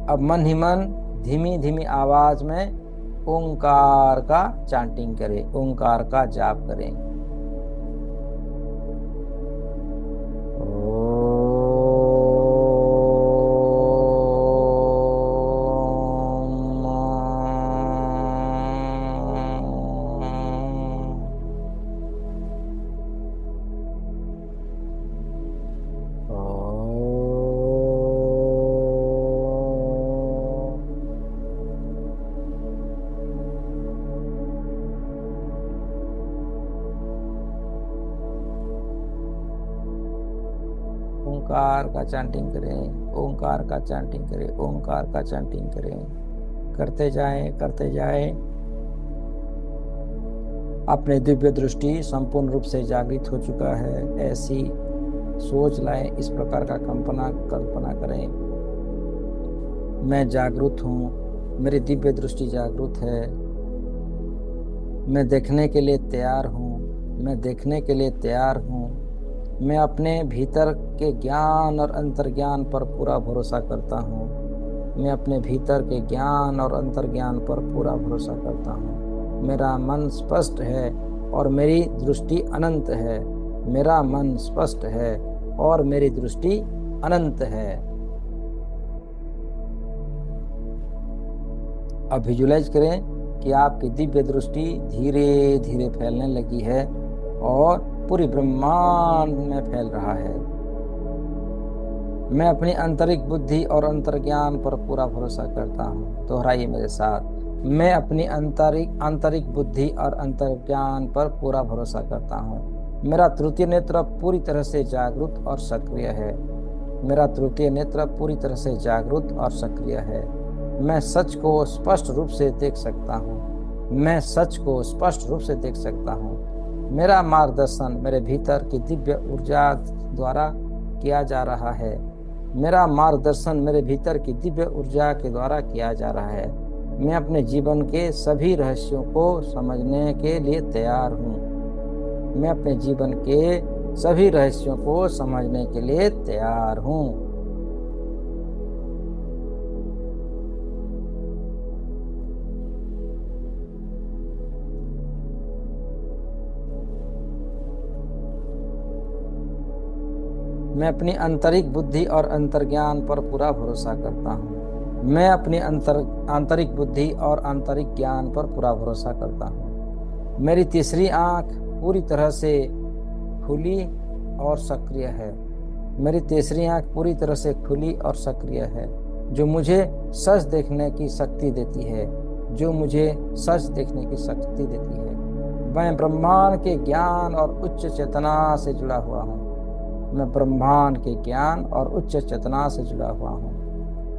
अब मन ही मन धीमी धीमी आवाज में ओंकार का चांटिंग करें, ओंकार का जाप करें। ओंकार का चैंटिंग करें, ओंकार का चैंटिंग करें, ओंकार का चैंटिंग करें। करते जाएं, करते जाएं। अपने दिव्य दृष्टि संपूर्ण रूप से जागृत हो चुका है, ऐसी सोच लाएं। इस प्रकार का कल्पना करें। मैं जागृत हूँ, मेरी दिव्य दृष्टि जागृत है। मैं देखने के लिए तैयार हूँ, मैं देखने के लिए तैयार हूँ। मैं अपने भीतर के ज्ञान और अंतर्ज्ञान पर पूरा भरोसा करता हूँ। मैं अपने भीतर के ज्ञान और अंतर्ज्ञान पर पूरा भरोसा करता हूँ। मेरा मन स्पष्ट है और मेरी दृष्टि अनंत है। मेरा मन स्पष्ट है और मेरी दृष्टि अनंत है। अब विजुलाइज करें कि आपकी दिव्य दृष्टि धीरे धीरे फैलने लगी है और पूरी ब्रह्मांड में फैल रहा है। मैं अपनी आंतरिक बुद्धि और अंतर्ज्ञान पर पूरा भरोसा करता हूँ। दोहराइए मेरे साथ। मैं अपनी आंतरिक बुद्धि और अंतर्ज्ञान पर पूरा भरोसा करता हूँ। मेरा तृतीय नेत्र पूरी तरह से जागृत और सक्रिय है। मेरा तृतीय नेत्र पूरी तरह से जागृत और सक्रिय है। मैं सच को स्पष्ट रूप से देख सकता हूँ। मैं सच को स्पष्ट रूप से देख सकता हूँ। मेरा मार्गदर्शन मेरे भीतर की दिव्य ऊर्जा द्वारा किया जा रहा है। मेरा मार्गदर्शन मेरे भीतर की दिव्य ऊर्जा के द्वारा किया जा रहा है। मैं अपने जीवन के सभी रहस्यों को समझने के लिए तैयार हूँ। मैं अपने जीवन के सभी रहस्यों को समझने के लिए तैयार हूँ। मैं अपनी आंतरिक बुद्धि और अंतर्ज्ञान पर पूरा भरोसा करता हूँ। मैं अपनी आंतरिक बुद्धि और आंतरिक ज्ञान पर पूरा भरोसा करता हूँ। मेरी तीसरी आंख पूरी तरह से खुली और सक्रिय है। मेरी तीसरी आंख पूरी तरह से खुली और सक्रिय है, जो मुझे सच देखने की शक्ति देती है, जो मुझे सच देखने की शक्ति देती है। मैं ब्रह्मांड के ज्ञान और उच्च चेतना से जुड़ा हुआ हूँ। मैं ब्रह्मांड के ज्ञान और उच्च चेतना से जुड़ा हुआ हूँ।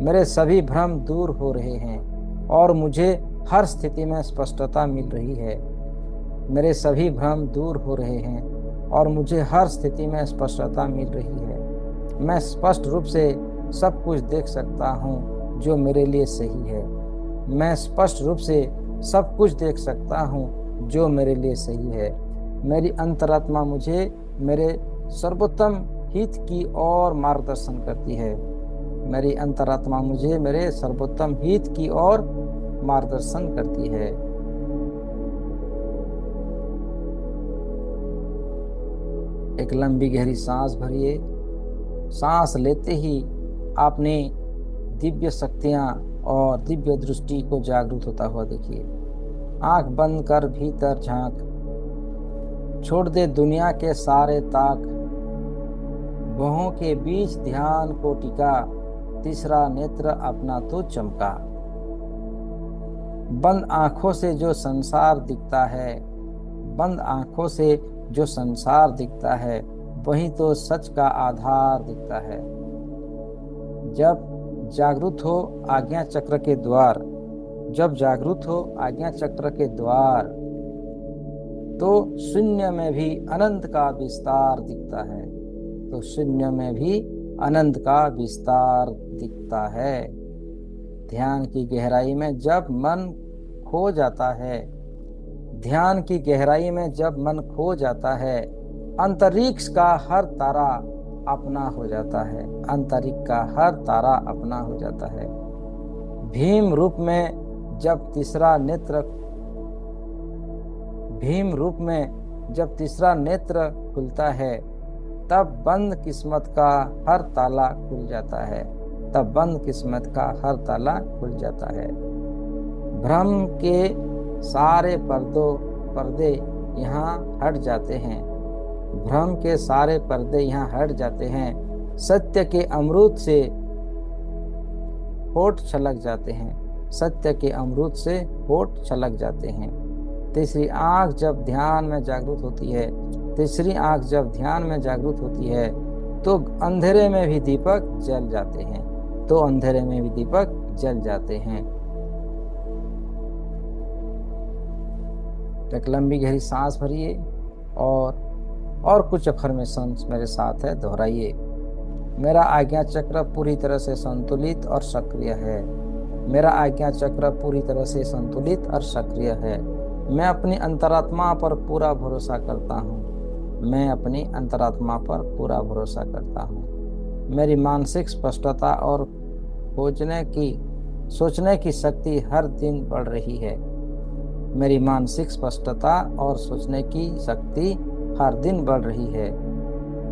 मेरे सभी भ्रम दूर हो रहे हैं और मुझे हर स्थिति में स्पष्टता मिल रही है। मेरे सभी भ्रम दूर हो रहे हैं और मुझे हर स्थिति में स्पष्टता मिल रही है। मैं स्पष्ट रूप से सब कुछ देख सकता हूँ जो मेरे लिए सही है। मैं स्पष्ट रूप से सब कुछ देख सकता हूँ जो मेरे लिए सही है। मेरी अंतरात्मा मुझे मेरे सर्वोत्तम हित की ओर मार्गदर्शन करती है। मेरी अंतरात्मा मुझे मेरे सर्वोत्तम हित की ओर मार्गदर्शन करती है। एक लंबी गहरी सांस भरिए। सांस लेते ही आपने दिव्य शक्तियां और दिव्य दृष्टि को जागृत होता हुआ देखिए। आंख बंद कर भीतर झांक, छोड़ दे दुनिया के सारे ताक, भवों के बीच ध्यान को टिका, तीसरा नेत्र अपना तो चमका। बंद आंखों से जो संसार दिखता है, बंद आंखों से जो संसार दिखता है, वही तो सच का आधार दिखता है। जब जागृत हो आज्ञा चक्र के द्वार, जब जागृत हो आज्ञा चक्र के द्वार, तो शून्य में भी अनंत का विस्तार दिखता है। तो शून्य में भी अनंत का विस्तार दिखता है। ध्यान की गहराई में जब मन खो जाता है, ध्यान की गहराई में जब मन खो जाता है, अंतरिक्ष का हर तारा अपना हो जाता है। अंतरिक्ष का हर तारा अपना हो जाता है। भीम रूप में जब तीसरा नेत्र भीम रूप में जब तीसरा नेत्र खुलता है, तब बंद किस्मत का हर ताला खुल जाता है। तब बंद किस्मत का हर ताला खुल जाता है। भ्रम के सारे पर्दे यहाँ हट जाते हैं। भ्रम के सारे पर्दे यहाँ हट जाते हैं। सत्य के अमृत से होठ छलक जाते हैं। सत्य के अमृत से होठ छलक जाते हैं। तीसरी आंख जब ध्यान में जागृत होती है, तीसरी आंख जब ध्यान में जागृत होती है, तो अंधेरे में भी दीपक जल जाते हैं। तो अंधेरे में भी दीपक जल जाते हैं। एक लंबी गहरी सांस भरिए और कुछ अफर्मेशंस मेरे साथ है, दोहराइए। मेरा आज्ञा चक्र पूरी तरह से संतुलित और सक्रिय है। मेरा आज्ञा चक्र पूरी तरह से संतुलित और सक्रिय है। मैं अपनी अंतरात्मा पर पूरा भरोसा करता हूँ। मैं अपनी अंतरात्मा पर पूरा भरोसा करता हूँ। मेरी मानसिक स्पष्टता और सोचने की शक्ति हर दिन बढ़ रही है। मेरी मानसिक स्पष्टता और सोचने की शक्ति हर दिन बढ़ रही है।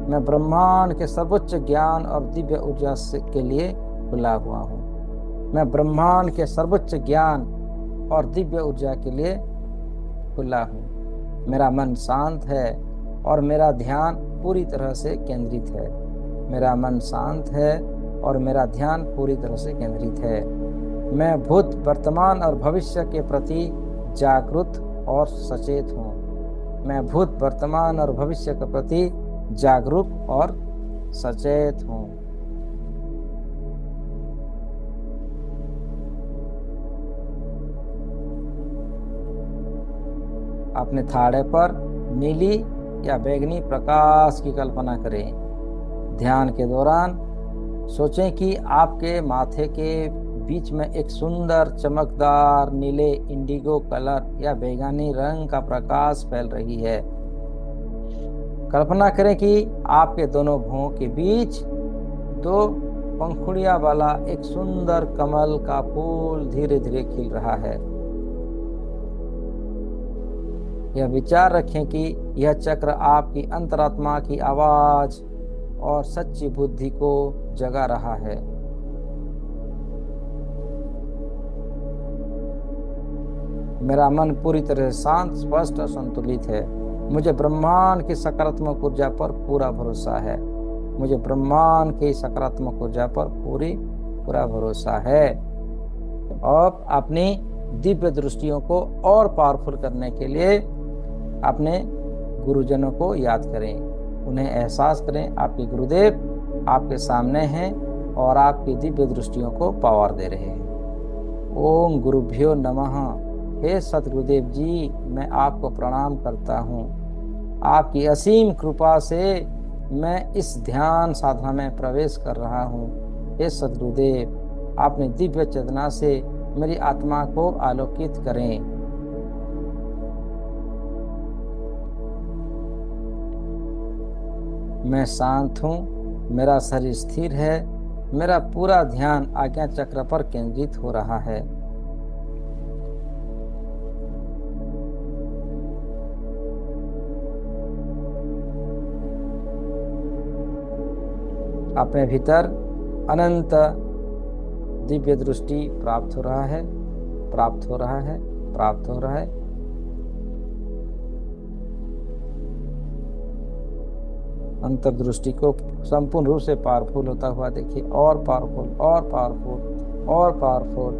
मैं ब्रह्मांड के सर्वोच्च ज्ञान और दिव्य ऊर्जा के लिए खुला हुआ हूँ। मैं ब्रह्मांड के सर्वोच्च ज्ञान और दिव्य ऊर्जा के लिए खुला हूँ। मेरा मन शांत है और मेरा ध्यान पूरी तरह से केंद्रित है। मेरा मन शांत है और मेरा ध्यान पूरी तरह से केंद्रित है। मैं भूत, वर्तमान और भविष्य के प्रति जागरूक और सचेत हूँ। मैं भूत, वर्तमान और भविष्य के प्रति जागरूक और सचेत हूँ। अपने थाड़े पर नीली या बैंगनी प्रकाश की कल्पना करें। ध्यान के दौरान सोचें कि आपके माथे के बीच में एक सुंदर चमकदार नीले इंडिगो कलर या बैंगनी रंग का प्रकाश फैल रही है। कल्पना करें कि आपके दोनों भुवों के बीच दो पंखुड़ियां वाला एक सुंदर कमल का फूल धीरे धीरे खिल रहा है। यह विचार रखें कि यह चक्र आपकी अंतरात्मा की आवाज और सच्ची बुद्धि को जगा रहा है। मेरा मन पूरी तरह से शांत, स्पष्ट और संतुलित है। मुझे ब्रह्मांड की सकारात्मक ऊर्जा पर पूरा भरोसा है। मुझे ब्रह्मांड की सकारात्मक ऊर्जा पर पूरा भरोसा है। अब अपनी दिव्य दृष्टियों को और पावरफुल करने के लिए अपने गुरुजनों को याद करें। उन्हें एहसास करें आपके गुरुदेव आपके सामने हैं और आपकी दिव्य दृष्टियों को पावर दे रहे हैं। ओम गुरुभ्यो नमः। हे सतगुरुदेव जी, मैं आपको प्रणाम करता हूँ। आपकी असीम कृपा से मैं इस ध्यान साधना में प्रवेश कर रहा हूँ। हे सतगुरुदेव, अपनी दिव्य चेतना से मेरी आत्मा को आलोकित करें। मैं शांत हूँ, मेरा शरीर स्थिर है, मेरा पूरा ध्यान आज्ञा चक्र पर केंद्रित हो रहा है। अपने भीतर अनंत दिव्य दृष्टि प्राप्त हो रहा है, प्राप्त हो रहा है, प्राप्त हो रहा है। अंतर्दृष्टि को संपूर्ण रूप से पावरफुल होता हुआ देखिए, और पावरफुल, और पावरफुल, और पावरफुल।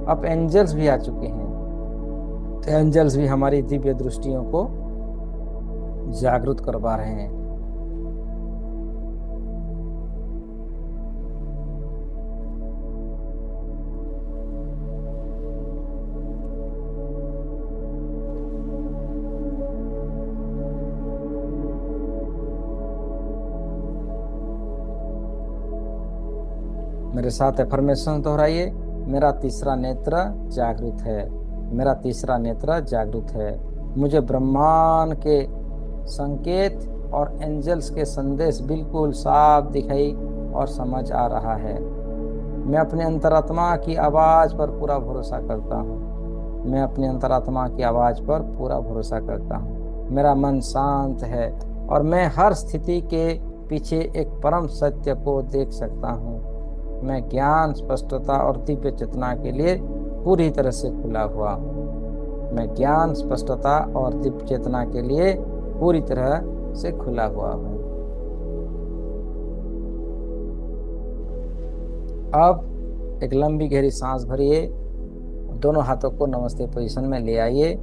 अब एंजल्स भी आ चुके हैं। तो एंजल्स भी हमारी दिव्य दृष्टियों को जागृत करवा रहे हैं। मेरे साथ एफर्मेशन दोहराइए। मेरा तीसरा नेत्र जागृत है, मेरा तीसरा नेत्र जागृत है। मुझे ब्रह्मांड के संकेत और एंजल्स के संदेश बिल्कुल साफ दिखाई और समझ आ रहा है। मैं अपने अंतरात्मा की आवाज़ पर पूरा भरोसा करता हूँ। मैं अपनी अंतरात्मा की आवाज़ पर पूरा भरोसा करता हूँ। मेरा मन शांत है और मैं हर स्थिति के पीछे एक परम सत्य को देख सकता हूँ। मैं ज्ञान, स्पष्टता और दिव्य चेतना के लिए पूरी तरह से खुला हुआ हूँ। मैं ज्ञान, स्पष्टता और दिव्य चेतना के लिए पूरी तरह से खुला हुआ हूँ। अब एक लंबी गहरी सांस भरिए। दोनों हाथों को नमस्ते पोजीशन में ले आइए।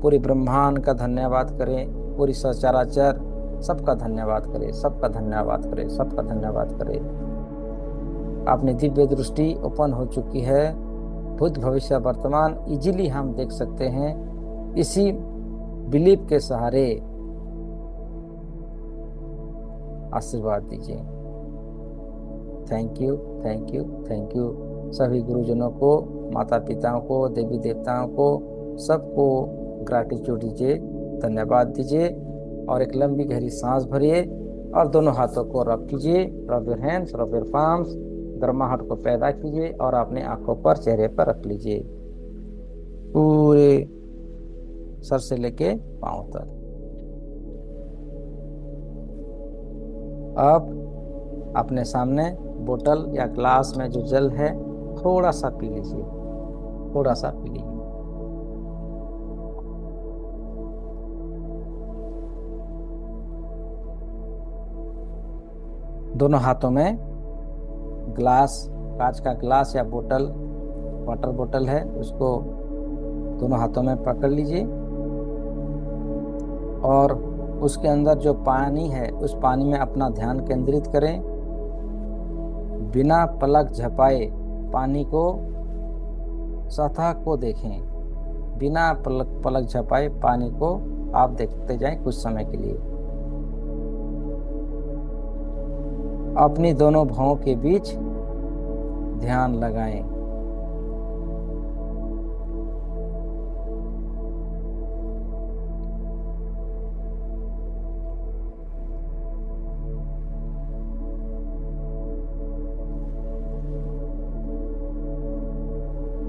पूरी ब्रह्मांड का धन्यवाद करें, पूरी सचराचर सबका धन्यवाद करें, सबका धन्यवाद करें, सबका धन्यवाद करें। अपनी दिव्य दृष्टि ओपन हो चुकी है। भूत, भविष्य, वर्तमान इजीली हम देख सकते हैं इसी बिलीफ के सहारे। आशीर्वाद दीजिए। Thank you, thank you, thank you. सभी गुरुजनों को, माता पिताओं को, देवी देवताओं को, सबको ग्रैटिट्यूड दीजिए, धन्यवाद दीजिए। और एक लंबी गहरी सांस भरिए और दोनों हाथों को रब कीजिए। Rub your hands, rub your palms. गर्माहट को पैदा कीजिए और अपने आंखों पर, चेहरे पर रख लीजिए, पूरे सर से लेके पांव तक। अब अपने सामने बोतल या ग्लास में जो जल है थोड़ा सा पी लीजिए, थोड़ा सा पी लीजिए। दोनों हाथों में ग्लास, कांच का ग्लास या बोतल, वाटर बोतल है, उसको दोनों हाथों में पकड़ लीजिए और उसके अंदर जो पानी है उस पानी में अपना ध्यान केंद्रित करें। बिना पलक झपकाए पानी को, सतह को देखें। बिना पलक झपकाए पानी को आप देखते जाएं कुछ समय के लिए। अपनी दोनों भौं के बीच ध्यान लगाएं।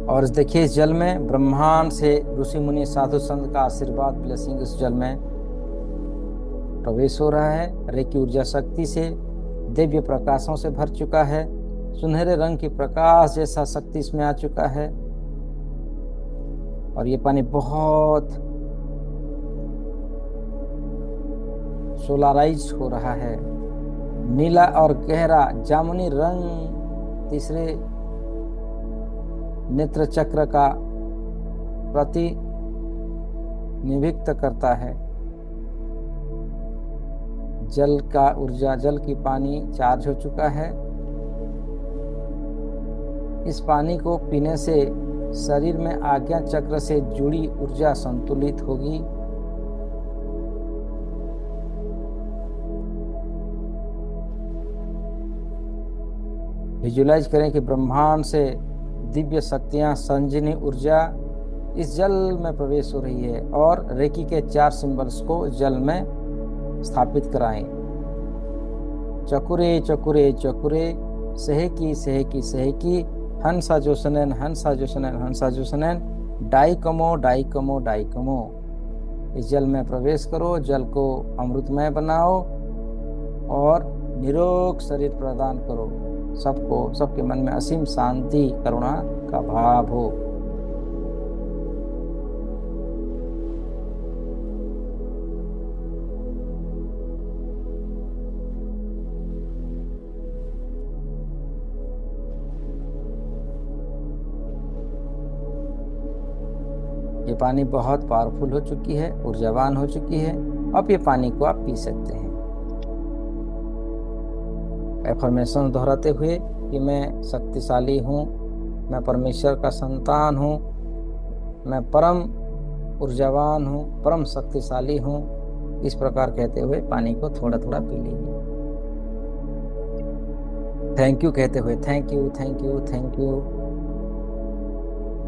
और देखिए इस जल में ब्रह्मांड से ऋषि मुनि साधु संत का आशीर्वाद, ब्लेसिंग इस जल में प्रवेश हो रहा है। रेकी ऊर्जा शक्ति से दिव्य प्रकाशों से भर चुका है। सुनहरे रंग की प्रकाश जैसा शक्ति इसमें आ चुका है। और ये पानी बहुत सोलराइज हो रहा है। नीला और गहरा जामुनी रंग तीसरे नेत्र चक्र का प्रतिनिधित्व करता है। जल का ऊर्जा, जल की पानी चार्ज हो चुका है। इस पानी को पीने से शरीर में आज्ञा चक्र से जुड़ी ऊर्जा संतुलित होगी। विजुलाइज करें कि ब्रह्मांड से दिव्य शक्तियां, संजीवनी ऊर्जा इस जल में प्रवेश हो रही है और रेकी के 4 सिंबल्स को जल में स्थापित कराएं। चकुरे चकुरे चकुरे, सेहकी सेहकी सेहकी, हंसा जोसनन हंसा जोसनन हंसा जोसनन, डाइकमो डाइकमो डाइकमो। इस जल में प्रवेश करो, जल को अमृतमय बनाओ और निरोग शरीर प्रदान करो। सबको, सबके मन में असीम शांति, करुणा का भाव हो। ये पानी बहुत पावरफुल हो चुकी है, ऊर्जावान हो चुकी है। अब ये पानी को आप पी सकते हैं। एफर्मेशन दोहराते हुए कि मैं शक्तिशाली हूँ, मैं परमेश्वर का संतान हूँ, मैं परम ऊर्जावान हूँ, परम शक्तिशाली हूँ। इस प्रकार कहते हुए पानी को थोड़ा थोड़ा पी लीजिए। थैंक यू कहते हुए thank you thank you thank you.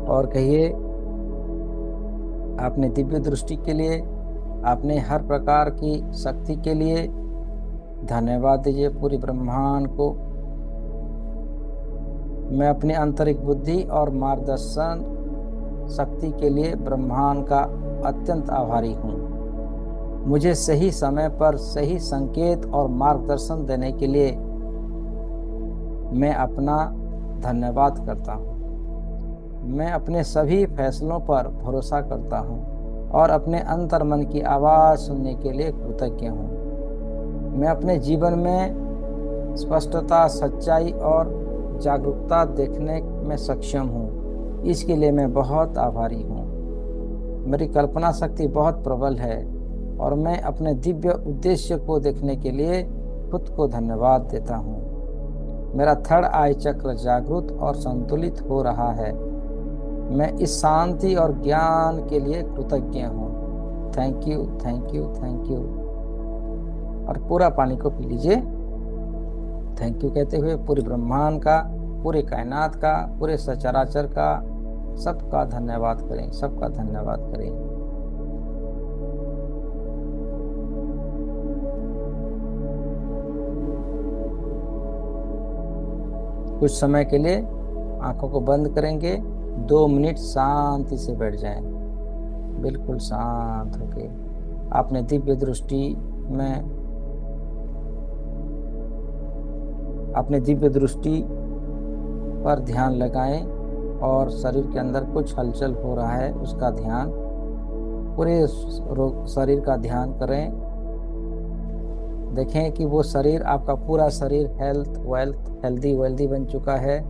और कहिए आपने दिव्य दृष्टि के लिए, आपने हर प्रकार की शक्ति के लिए धन्यवाद दीजिए पूरी ब्रह्मांड को। मैं अपनी आंतरिक बुद्धि और मार्गदर्शन शक्ति के लिए ब्रह्मांड का अत्यंत आभारी हूँ। मुझे सही समय पर सही संकेत और मार्गदर्शन देने के लिए मैं अपना धन्यवाद करता हूँ। मैं अपने सभी फैसलों पर भरोसा करता हूँ और अपने अंतर्मन की आवाज़ सुनने के लिए कृतज्ञ हूँ। मैं अपने जीवन में स्पष्टता, सच्चाई और जागरूकता देखने में सक्षम हूँ। इसके लिए मैं बहुत आभारी हूँ। मेरी कल्पना शक्ति बहुत प्रबल है और मैं अपने दिव्य उद्देश्य को देखने के लिए खुद को धन्यवाद देता हूँ। मेरा थर्ड आई चक्र जागृत और संतुलित हो रहा है। मैं इस शांति और ज्ञान के लिए कृतज्ञ हूँ। Thank you thank you thank you. और पूरा पानी को पी लीजिए। थैंक यू कहते हुए पूरे ब्रह्मांड का, पूरे कायनात का, पूरे सचराचर का, सबका धन्यवाद करें, सबका धन्यवाद करें। कुछ समय के लिए आंखों को बंद करेंगे। 2 मिनट शांति से बैठ जाएं, बिल्कुल शांत होके। आपने दिव्य दृष्टि में, अपने दिव्य दृष्टि पर ध्यान लगाएं और शरीर के अंदर कुछ हलचल हो रहा है उसका ध्यान, पूरे शरीर का ध्यान करें। देखें कि वो शरीर, आपका पूरा शरीर हेल्दी वेल्दी बन चुका है।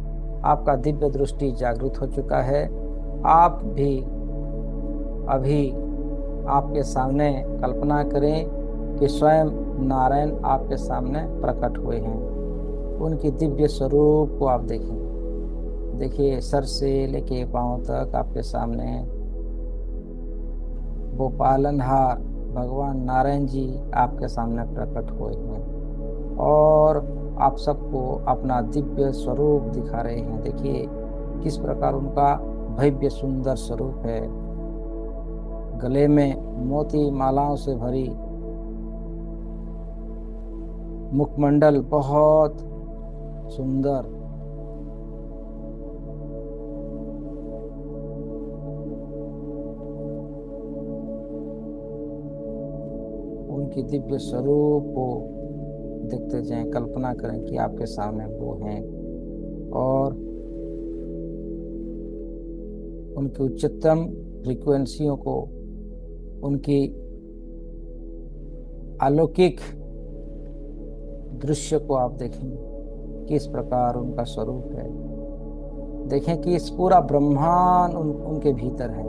आपका दिव्य दृष्टि जागृत हो चुका है। आप भी अभी आपके सामने कल्पना करें कि स्वयं नारायण आपके सामने प्रकट हुए हैं। उनकी दिव्य स्वरूप को आप देखें। देखिए सर से लेके पांव तक आपके सामने वो पालनहार भगवान नारायण जी आपके सामने प्रकट हुए हैं और आप सबको अपना दिव्य स्वरूप दिखा रहे हैं। देखिए किस प्रकार उनका भव्य सुंदर स्वरूप है। गले में मोती मालाओं से भरी, मुखमंडल बहुत सुंदर, उनकी दिव्य स्वरूप को देखते जाएं। कल्पना करें कि आपके सामने वो हैं और उनकी उच्चतम फ्रीक्वेंसियों को, उनकी अलौकिक दृश्य को आप देखें, किस प्रकार उनका स्वरूप है। देखें कि इस पूरा ब्रह्मांड उनके भीतर है।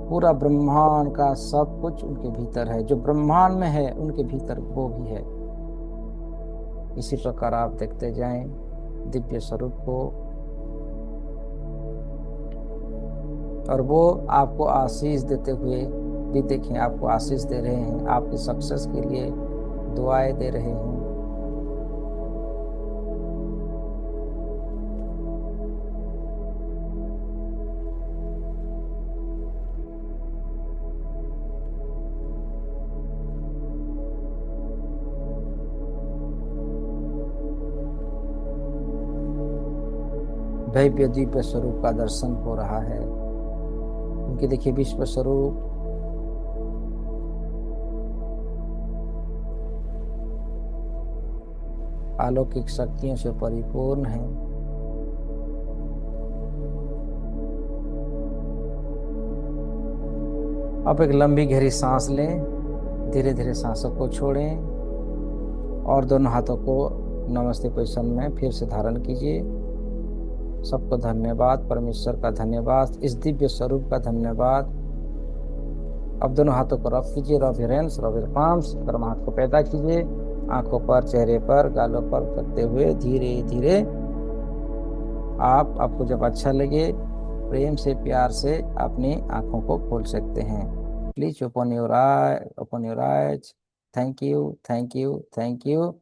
पूरा ब्रह्मांड का सब कुछ उनके भीतर है। जो ब्रह्मांड में है उनके भीतर वो भी है। इसी प्रकार आप देखते जाएं दिव्य स्वरूप को, और वो आपको आशीष देते हुए भी देखें, आपको आशीष दे रहे हैं, आपकी सक्सेस के लिए दुआएं दे रहे हैं। भव्य दिव्य स्वरूप का दर्शन हो रहा है, क्योंकि देखिए विश्व स्वरूप अलौकिक शक्तियों से परिपूर्ण है। आप एक लंबी गहरी सांस लें, धीरे धीरे सांसों को छोड़ें और दोनों हाथों को नमस्ते पोजीशन में फिर से धारण कीजिए। सबको धन्यवाद, परमेश्वर का धन्यवाद, इस दिव्य स्वरूप का धन्यवाद। अब दोनों हाथों को रब कीजिए, rub your hands, rub your palms. कर्म हाथ को पैदा कीजिए, आंखों पर, चेहरे पर, गालों पर करते हुए धीरे धीरे आपको जब अच्छा लगे प्रेम से, प्यार से अपनी आंखों को खोल सकते हैं। Please open your I, open your eyes. Thank you, thank you, thank you.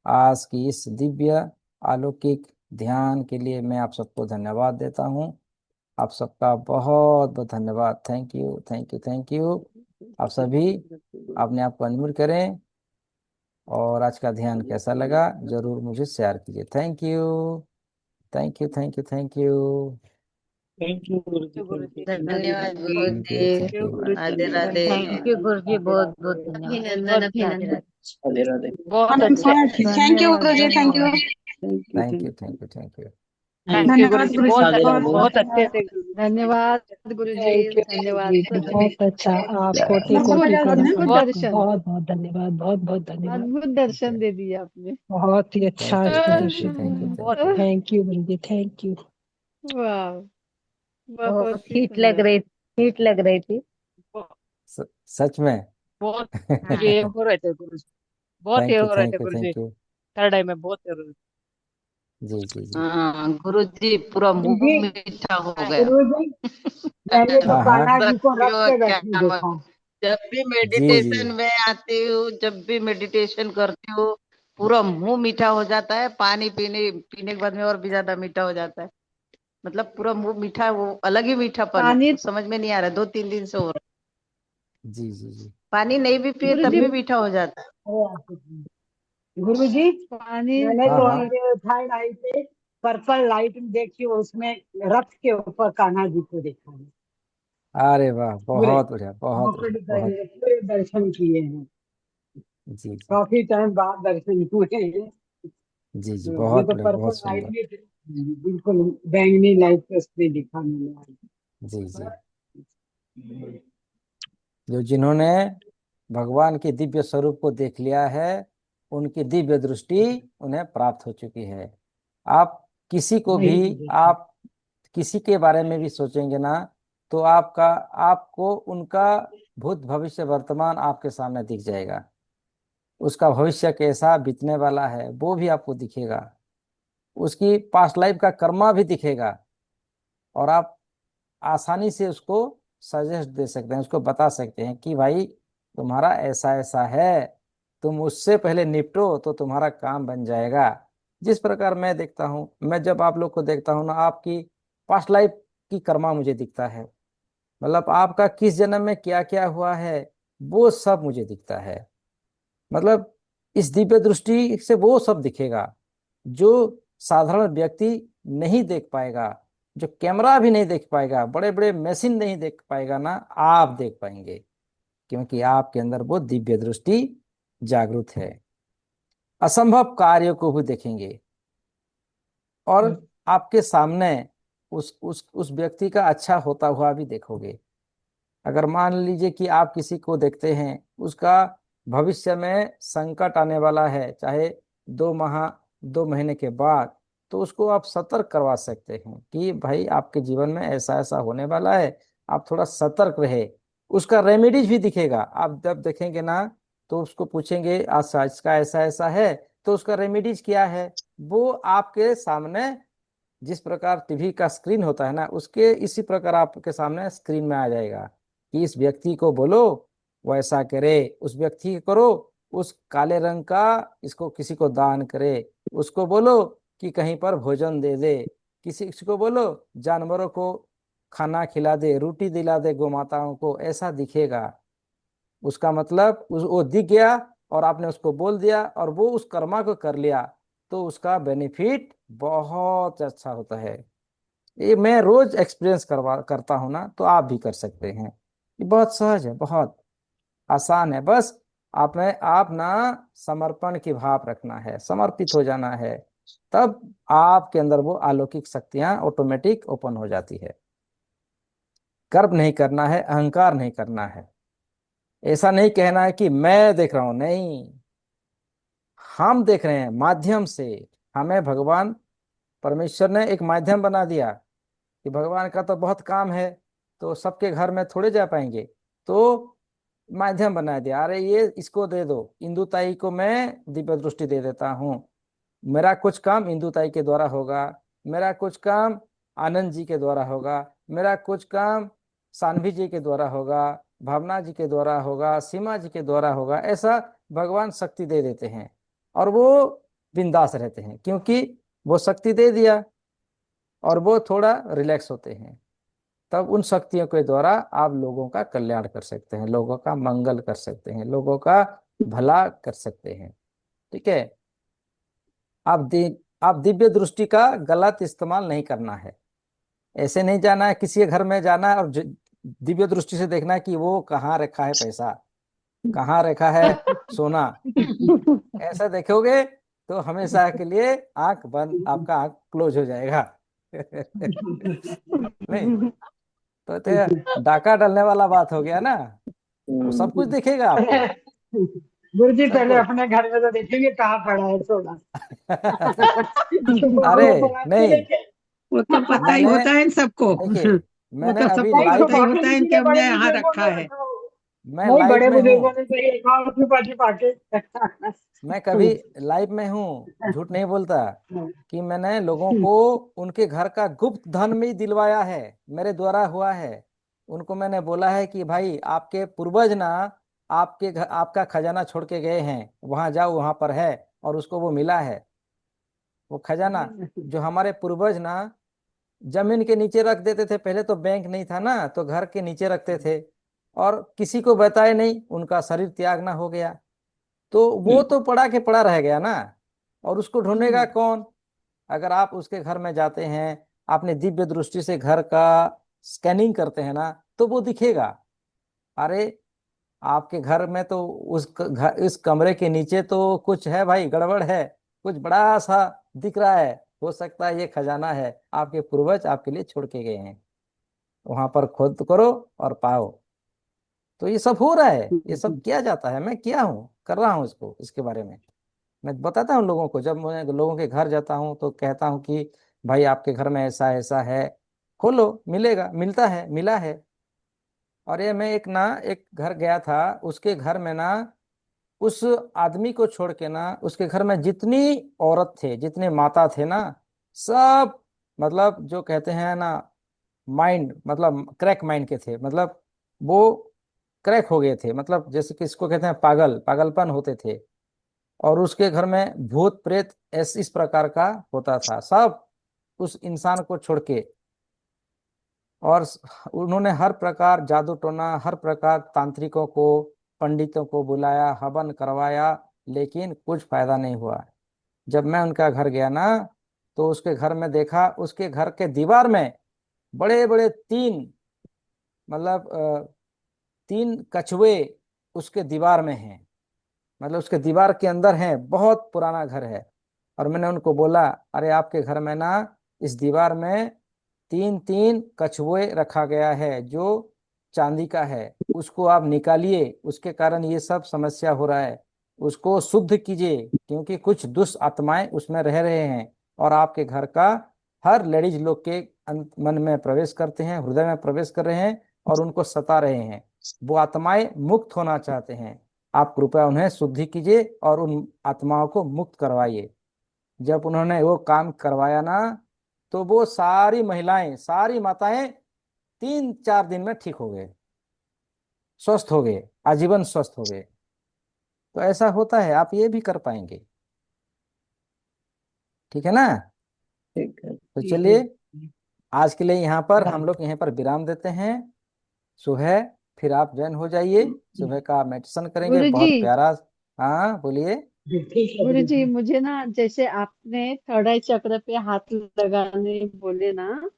आज की इस दिव्य अलौकिक ध्यान के लिए मैं आप सबको धन्यवाद देता हूँ। आप सबका बहुत बहुत धन्यवाद। Thank you, thank you, thank you. आप सभी अपने आप को अनम्यूट करें और आज का ध्यान कैसा लगा जरूर मुझे शेयर कीजिए। Thank you, thank you, thank you, thank you. Thank you guru ji, guru thank ji, you. धन्यवाद guru thank you, ji. Thank you. Radhe Radhe. Thank thank you guru ji, बहुत बहुत धन्यवाद। राधे राधे। बहुत अच्छे। Thank you guru ji, thank you. Thank you, thank you, thank you. Thank you guru धन्यवाद जी, गुरु बहुत राधे जी। राधे। बहुत अच्छे से। धन्यवाद गुरु जी, थैंक यू धन्यवाद जी, सच में। बहुत अच्छा। आपको जय कोटि अद्भुत प्रणाम। अद्भुत दर्शन, बहुत बहुत धन्यवाद, बहुत बहुत धन्यवाद। अद्भुत दर्शन दे दिया आपने। बहुत ही अच्छा थैंक यू, आज का थैंक यू, दर्शन थैंक यू, हुआ। Thank you. Thank you guru ji, thank you. वाह, बहुत बहुत ही हीट लग सुंदर। रही, हीट लग रही थी। सच में। बहुत हाँ। ये हो रहे थे गुरु जी, बहुत ये थैंक यू, हो रहे थे thank you, guru ji. Thank you. Third eye में बहुत ये हो रहे थे। जी जी जी। हाँ गुरु जी, पूरा मुंह जी मीठा हो गया। गुरु जी, मैंने तो हाँ कान्हा हाँ। जी को रख भक्तियों के क्या बैठी देखा। जब भी जी जी मेडिटेशन में आती हूँ, जब भी मेडिटेशन करती हूँ, पूरा मुंह मीठा हो जाता है। पानी पीने पीने के बाद में और भी ज्यादा मीठा हो जाता है। मतलब पूरा मुंह मीठा, वो अलग ही मीठापन पानी, है। समझ में नहीं आ रहा, 2-3 दिन से हो रहा है। जी जी जी। पानी नहीं भी पिए गुरु तब जी, भी मीठा हो जाता है। गुरु जी, पानी। मैंने हाँ तो हाँ। ये थर्ड आई पे पर्पल लाइट देखी, उसमें रथ के ऊपर कान्हा जी को देखा है। अरे वाह, पूरे बहुत बढ़िया, बहुत मुकुट बढ़िया, बहुत। पहने पूरे दर्शन किए हैं। जी जी काफी टाइम बाद दर्शन हुए हैं। जी जी, तो ये बहुत तो बढ़िया, पर्पल बहुत लाइट सुंदर। में बिल्कुल बैंगनी लाइट पे उसमें दिखा मैंने। जी जी। जो जिन्होंने भगवान के दिव्य स्वरूप को देख लिया है, उनकी दिव्य दृष्टि उन्हें प्राप्त हो चुकी है। आप किसी को वही भी, तो देखा। आप किसी के बारे में भी सोचेंगे ना, तो आपको उनका भूत भविष्य वर्तमान आपके सामने दिख जाएगा। उसका भविष्य कैसा बीतने वाला है वो भी आपको दिखेगा। उसकी पास्ट लाइफ का कर्मा भी दिखेगा, और आप आसानी से उसको सजेस्ट दे सकते हैं, उसको बता सकते हैं कि भाई तुम्हारा ऐसा ऐसा है, तुम उससे पहले निपटो तो तुम्हारा काम बन जाएगा। जिस प्रकार मैं देखता हूँ, मैं जब आप लोग को देखता हूँ ना, आपकी पास्ट लाइफ की कर्मा मुझे दिखता है। मतलब आपका किस जन्म में क्या क्या हुआ है वो सब मुझे दिखता है। मतलब इस दिव्य दृष्टि से वो सब दिखेगा जो साधारण व्यक्ति नहीं देख पाएगा, जो कैमरा भी नहीं देख पाएगा, बड़े बड़े मशीन नहीं देख पाएगा ना, आप देख पाएंगे, क्योंकि आपके अंदर वो दिव्य दृष्टि जागृत है। असंभव कार्यों को भी देखेंगे, और आपके सामने उस व्यक्ति का अच्छा होता हुआ भी देखोगे। अगर मान लीजिए कि आप किसी को देखते हैं, उसका भविष्य में संकट आने वाला है, चाहे 2 माह 2 महीने के बाद, तो उसको आप सतर्क करवा सकते हैं कि भाई आपके जीवन में ऐसा ऐसा होने वाला है, आप थोड़ा सतर्क रहे। उसका रेमेडीज भी दिखेगा। आप जब देखेंगे ना, तो उसको पूछेंगे आज इसका ऐसा ऐसा है, तो उसका रेमेडीज क्या है, वो आपके सामने, जिस प्रकार टीवी का स्क्रीन होता है ना, उसके इसी प्रकार आपके सामने स्क्रीन में आ जाएगा कि इस व्यक्ति को बोलो वो ऐसा करे, उस व्यक्ति को करो उस काले रंग का इसको किसी को दान करे, उसको बोलो कि कहीं पर भोजन दे दे, किसी को बोलो जानवरों को खाना खिला दे, रोटी दिला दे गौ माताओं को, ऐसा दिखेगा। उसका मतलब वो दिख गया और आपने उसको बोल दिया और वो उस कर्मा को कर लिया, तो उसका बेनिफिट बहुत अच्छा होता है। ये मैं रोज एक्सपीरियंस करता हूँ ना, तो आप भी कर सकते हैं। ये बहुत सहज है, बहुत आसान है। बस आप ना समर्पण की भाव रखना है, समर्पित हो जाना है, तब आपके अंदर वो अलौकिक शक्तियां ऑटोमेटिक ओपन हो जाती है। गर्व नहीं करना है, अहंकार नहीं करना है, ऐसा नहीं कहना है कि मैं देख रहा हूं, नहीं, हम देख रहे हैं माध्यम से। हमें भगवान परमेश्वर ने एक माध्यम बना दिया कि भगवान का तो बहुत काम है, तो सबके घर में थोड़े जा पाएंगे, तो माध्यम बना दिया, अरे ये इसको दे दो, इंदु ताई को मैं दिव्य दृष्टि दे देता हूँ, मेरा कुछ काम इंदु ताई के द्वारा होगा, मेरा कुछ काम आनंद जी के द्वारा होगा, मेरा कुछ काम सान्वी जी के द्वारा होगा, भावना जी के द्वारा होगा, सीमा जी के द्वारा होगा। ऐसा भगवान शक्ति दे देते हैं और वो बिंदास रहते हैं, क्योंकि वो शक्ति दे दिया और वो थोड़ा रिलैक्स होते हैं। तब उन शक्तियों के द्वारा आप लोगों का कल्याण कर सकते हैं, लोगों का मंगल कर सकते हैं, लोगों का भला कर सकते हैं। ठीक है। आप दिव्य दृष्टि का गलत इस्तेमाल नहीं करना है। ऐसे नहीं जाना है किसी के घर में जाना है और दिव्य दृष्टि से देखना है कि वो कहाँ रखा है पैसा, कहाँ रखा है सोना। ऐसा देखोगे तो हमेशा के लिए आंख बंद, आपका आंख क्लोज हो जाएगा। नहीं तो डाका डालने वाला बात हो गया ना, वो सब कुछ दिखेगा आपको, गुरु जी सब पहले कुछ। अपने घर में तो देखेंगे कहाँ पड़ा है सोना। अरे वो आपके नहीं, लेके वो तो पता ही मैंने, होता है इन सबको। देखिए वो मैंने तो अभी सबको नहीं लाइव, पता ही छुपा के होता है किसी कि ने हमने बड़े यहाँ बुजुर्गों रखा ने है। रखा हो। मैं नहीं लाइव बड़े में हूँ, बुजुर्गों ने तो ये कहा छुपा छुपा के। मैं कभी लाइव में हूँ, झूठ नहीं बोलता, कि मैंने लोगों को उनके घर का गुप्त धन भी दिलवाया है, मेरे द्वारा हुआ है। उनको मैंने बोला है कि भाई आपके पूर्वज ना आपके घर आपका खजाना छोड़ के गए हैं, वहां जाओ, वहां पर है, और उसको वो मिला है। वो खजाना जो हमारे पूर्वज ना जमीन के नीचे रख देते थे, पहले तो बैंक नहीं था ना, तो घर के नीचे रखते थे और किसी को बताए नहीं, उनका शरीर त्याग ना हो गया, तो वो तो पड़ा के पड़ा रह गया ना, और उसको ढूंढेगा कौन। अगर आप उसके घर में जाते हैं, आपने दिव्य दृष्टि से घर का स्कैनिंग करते हैं ना, तो वो दिखेगा। अरे आपके घर में तो इस कमरे के नीचे तो कुछ है भाई, गड़बड़ है, कुछ बड़ा सा दिख रहा है, हो सकता है ये खजाना है, आपके पूर्वज आपके लिए छोड़ के गए हैं, वहां पर खोद करो और पाओ। तो ये सब हो रहा है, ये सब किया जाता है, मैं किया हूँ, कर रहा हूँ इसको, इसके बारे में मैं बताता हूँ लोगों को। जब मैं लोगों के घर जाता हूँ तो कहता हूँ कि भाई आपके घर में ऐसा ऐसा है, खोलो, मिलेगा, मिलता है, मिला है। और ये मैं एक घर गया था, उसके घर में ना, उस आदमी को छोड़ के ना, उसके घर में जितनी औरत थे, जितने माता थे ना, सब, मतलब जो कहते हैं ना, माइंड, मतलब क्रैक माइंड के थे, मतलब वो क्रैक हो गए थे, मतलब जैसे कि इसको कहते हैं पागलपन होते थे। और उसके घर में भूत प्रेत इस प्रकार का होता था, सब उस इंसान को छोड़ के। और उन्होंने हर प्रकार जादू टोना, हर प्रकार तांत्रिकों को, पंडितों को बुलाया, हवन करवाया, लेकिन कुछ फायदा नहीं हुआ। जब मैं उनका घर गया ना, तो उसके घर में देखा, उसके घर के दीवार में बड़े बड़े तीन, मतलब 3 कछुए उसके दीवार में हैं, मतलब उसके दीवार के अंदर है, बहुत पुराना घर है। और मैंने उनको बोला, अरे आपके घर में ना, इस दीवार में तीन तीन कछुए रखा गया है जो चांदी का है, उसको आप निकालिए, उसके कारण ये सब समस्या हो रहा है। उसको शुद्ध कीजिए, क्योंकि कुछ दुष्ट आत्माएं उसमें रह रहे हैं और आपके घर का हर लेडीज लोग के मन में प्रवेश करते हैं, हृदय में प्रवेश कर रहे हैं और उनको सता रहे हैं। वो आत्माएं मुक्त होना चाहते हैं। आप कृपया उन्हें शुद्धि कीजिए और उन आत्माओं को मुक्त करवाइए। जब उन्होंने वो काम करवाया ना, तो वो सारी महिलाएं, सारी माताएं 3-4 दिन में ठीक हो गए, स्वस्थ हो गए, आजीवन स्वस्थ हो गए। तो ऐसा होता है, आप ये भी कर पाएंगे। ठीक है ना? ठीक है। तो चलिए, आज के लिए यहाँ पर हम लोग यहाँ पर विराम देते हैं। सुबह फिर आप ज्वाइन हो जाइए, सुबह का मेडिटेशन करेंगे, गुरु जी, बहुत प्यारा। हाँ बोलिए। ठीक है गुरु जी, जी। मुझे ना जैसे आपने थर्ड आई चक्र पे हाथ लगाने बोले ना,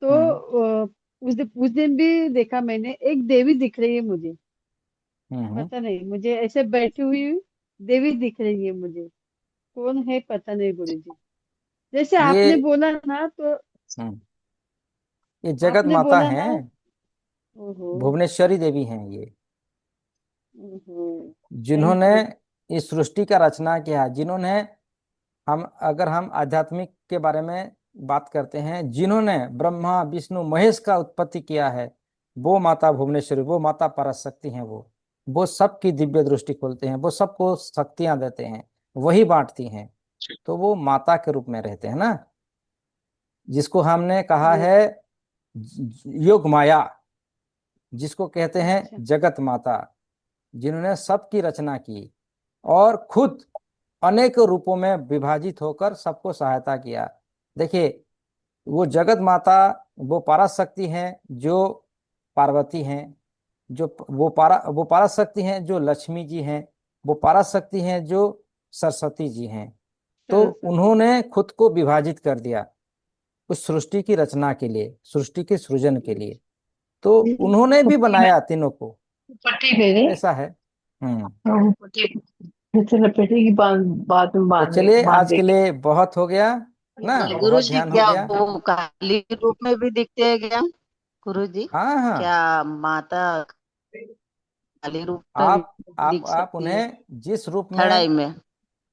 तो उस दिन भी देखा मैंने, एक देवी दिख रही है मुझे। हम्म। पता नहीं, मुझे ऐसे बैठी हुई देवी दिख रही है मुझे। कौन है पता नहीं गुरु जी। जैसे ये आपने बोला ना, तो हम्म, ये जगत आपने माता बोला हैं, ना। ओहो। भुवनेश्वरी देवी हैं ये, ओहो। थैंक जिन्होंने यू। इस सृष्टि का रचना किया, जिन्होंने, हम अगर हम आध्यात्मिक के बारे में बात करते हैं, जिन्होंने ब्रह्मा विष्णु महेश का उत्पत्ति किया है, वो माता भुवनेश्वरी, वो माता पराशक्ति हैं। वो सबकी दिव्य दृष्टि खोलते हैं, वो सबको शक्तियां देते हैं, वही बांटती हैं। तो वो माता के रूप में रहते हैं ना, जिसको हमने कहा है योग माया, जिसको कहते हैं अच्छा। जगत माता, जिन्होंने सबकी रचना की और खुद अनेक रूपों में विभाजित होकर सबको सहायता किया। देखिए, वो जगत माता, वो पराशक्ति हैं जो पार्वती हैं, जो वो पराशक्ति हैं जो लक्ष्मी जी हैं, वो पराशक्ति हैं जो सरस्वती जी हैं। तो सरस्वती। उन्होंने खुद को विभाजित कर दिया उस सृष्टि की रचना के लिए, सृष्टि के सृजन के लिए। तो उन्होंने भी बनाया तीनों को, पट्टी मेरे ऐसा है। पट्टी चलो पट्टी की बात में तो बांध चलिए, बांध आज के लिए बहुत हो गया ना, गुरु बहुत जी, ध्यान हो क्या गया। वो काली रूप में भी दिखते हैं क्या गुरु जी? हाँ हाँ, क्या माता काली रूप में भी आप आप दिख आप सकती है उन्हें जिस रूप थर्ड आई में,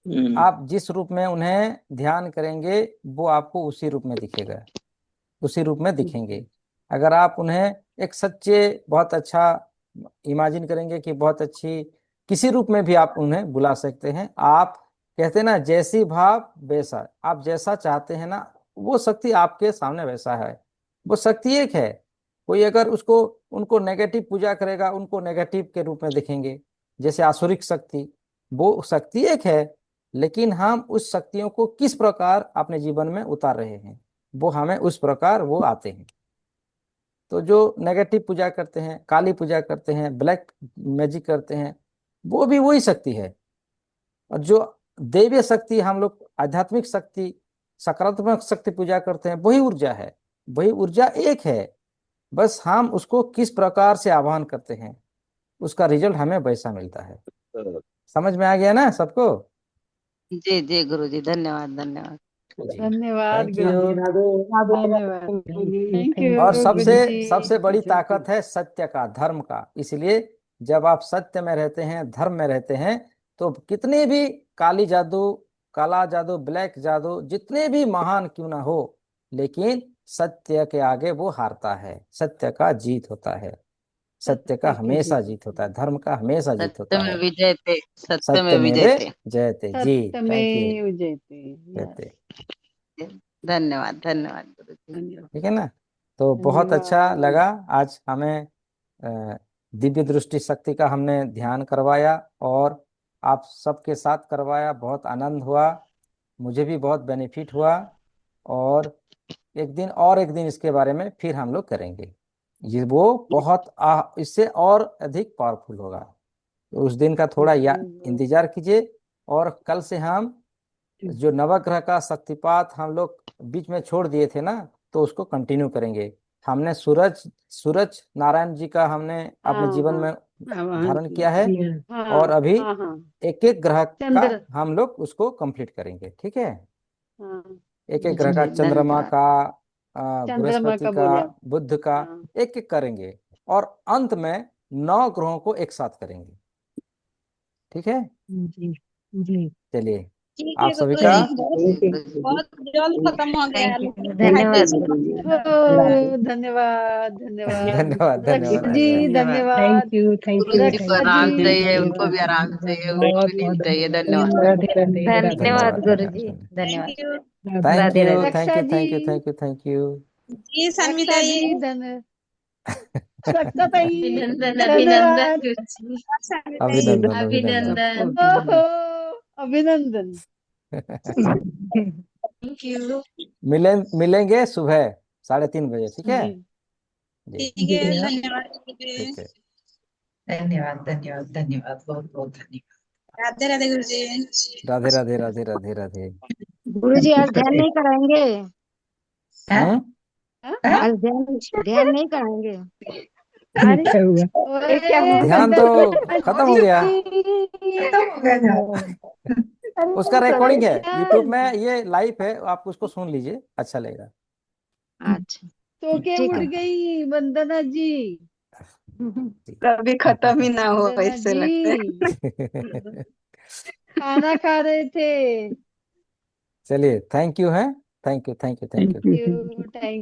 में? आप जिस रूप में उन्हें ध्यान करेंगे, वो आपको उसी रूप में दिखेगा, उसी रूप में दिखेंगे। अगर आप उन्हें एक सच्चे, बहुत अच्छा इमेजिन करेंगे कि बहुत अच्छी, किसी रूप में भी आप उन्हें बुला सकते हैं। आप कहते हैं ना, जैसी भाव वैसा, आप जैसा चाहते हैं ना, वो शक्ति आपके सामने वैसा है। वो शक्ति एक है। कोई अगर उसको, उनको नेगेटिव पूजा करेगा, उनको नेगेटिव के रूप में देखेंगे, जैसे आसुरिक शक्ति, वो शक्ति एक है। लेकिन हम उस शक्तियों को किस प्रकार अपने जीवन में उतार रहे हैं, वो हमें उस प्रकार वो आते हैं। तो जो नेगेटिव पूजा करते हैं, काली पूजा करते हैं, ब्लैक मैजिक करते हैं, वो भी वही शक्ति है। और जो दैवीय शक्ति, हम लोग आध्यात्मिक शक्ति, सकारात्मक शक्ति पूजा करते हैं, वही ऊर्जा है, वही ऊर्जा एक है। बस हम उसको किस प्रकार से आह्वान करते हैं, उसका रिजल्ट हमें वैसा मिलता है। समझ में आ गया ना सबको? जी जी गुरु जी, धन्यवाद धन्यवाद। जी, धन्यवाद थैंक गुरु यू। जी। राधे धन्यवाद। राधे। थैंक और यू सबसे गुरु जी। सबसे बड़ी ताकत है सत्य का, धर्म का। इसलिए जब आप सत्य में रहते हैं, धर्म में रहते हैं, तो कितने भी काली जादू, काला जादू, ब्लैक जादू, जितने भी महान क्यों ना हो, लेकिन सत्य के आगे वो हारता है, सत्य का जीत होता है, सत्य का सत्य की हमेशा जीत। जीत होता है, धर्म का हमेशा जीत सत्य होता में है। विजय थे, सत्य में सत्यमेव विजय थे। जयते। जी, थैंक यू। सत्यमेव जयते। जयते। धन्यवाद धन्यवाद गुरु जी। धन्यवाद। ठीक है ना? तो बहुत अच्छा धन्यवाद। लगा आज हमें, दिव्य दृष्टि शक्ति का हमने ध्यान करवाया और आप सबके साथ करवाया, बहुत आनंद हुआ, मुझे भी बहुत बेनिफिट हुआ। और एक दिन इसके बारे में फिर हम लोग करेंगे, ये वो बहुत इससे और अधिक पावरफुल होगा। तो उस दिन का थोड़ा इंतजार कीजिए। और कल से हम जो नवग्रह का शक्तिपात हम लोग बीच में छोड़ दिए थे ना, तो उसको कंटिन्यू करेंगे। हमने सूरज सूरज नारायण जी का हमने अपने हाँ जीवन हाँ। में आवाहन धारण किया किया। है, हाँ और अभी हाँ हाँ। एक एक ग्रह का चंद्र। हम लोग उसको कंप्लीट करेंगे। ठीक है? हाँ। एक एक ग्रह का, चंद्रमा धन्यवाद। का, चंद्रमा बृहस्पति का का, बोले आप। बुध का, हाँ। एक एक करेंगे और अंत में 9 ग्रहों को एक साथ करेंगे। ठीक है, जी जी चलिए ठीक आप है सभी गुरु का जी, बहुत जल्द खत्म हो गया थैंक यू धन्यवाद धन्यवाद धन्यवाद धन्यवाद रक्षा जी थैंक धन्यवाद। यू गुरु जी को रक्षा आराम जी चाहिए, उनको भी आराम चाहिए, उनको भी नींद चाहिए। धन्यवाद। राधे राधे राधे धन्यवाद गुरु जी, थैंक धन्यवाद। You thank Radhe you Radhe. Raksha thank you ji. Thank you thank you. जी रक्षा सन्मिता जी जी, रक्षा ताई अभिनंदन धन्यवाद। गुरु जी, सन्मिता जी, अभिनंदन अभिनंदन। अभिनंदन। ओहो अभिनंदन। Thank you. मिलेंगे सुबह 3:30 बजे। ठीक है जी जी, ठीक है, धन्यवाद गुरु जी। ठीक है। धन्यवाद धन्यवाद धन्यवाद, बहुत बहुत धन्यवाद। राधे राधे गुरु जी। राधे राधे राधे राधे राधे। गुरु जी आज ध्यान नहीं कराएंगे? हम्म? आज ध्यान नहीं कराएंगे? अरे क्या हुआ? ओए ध्यान तो खत्म हो गया, खत्म हो गया ध्यान। उसका रिकॉर्डिंग है क्या? यूट्यूब में, ये लाइव है, आप उसको सुन लीजिए, अच्छा लगेगा। अच्छा तो के ठीक उठ है। गई वंदना जी। कभी खत्म ही ना हो वंदना ऐसे लगता है। जी खाना खा रहे थे। चलिए थैंक यू है, thank you thank you thank you. Thank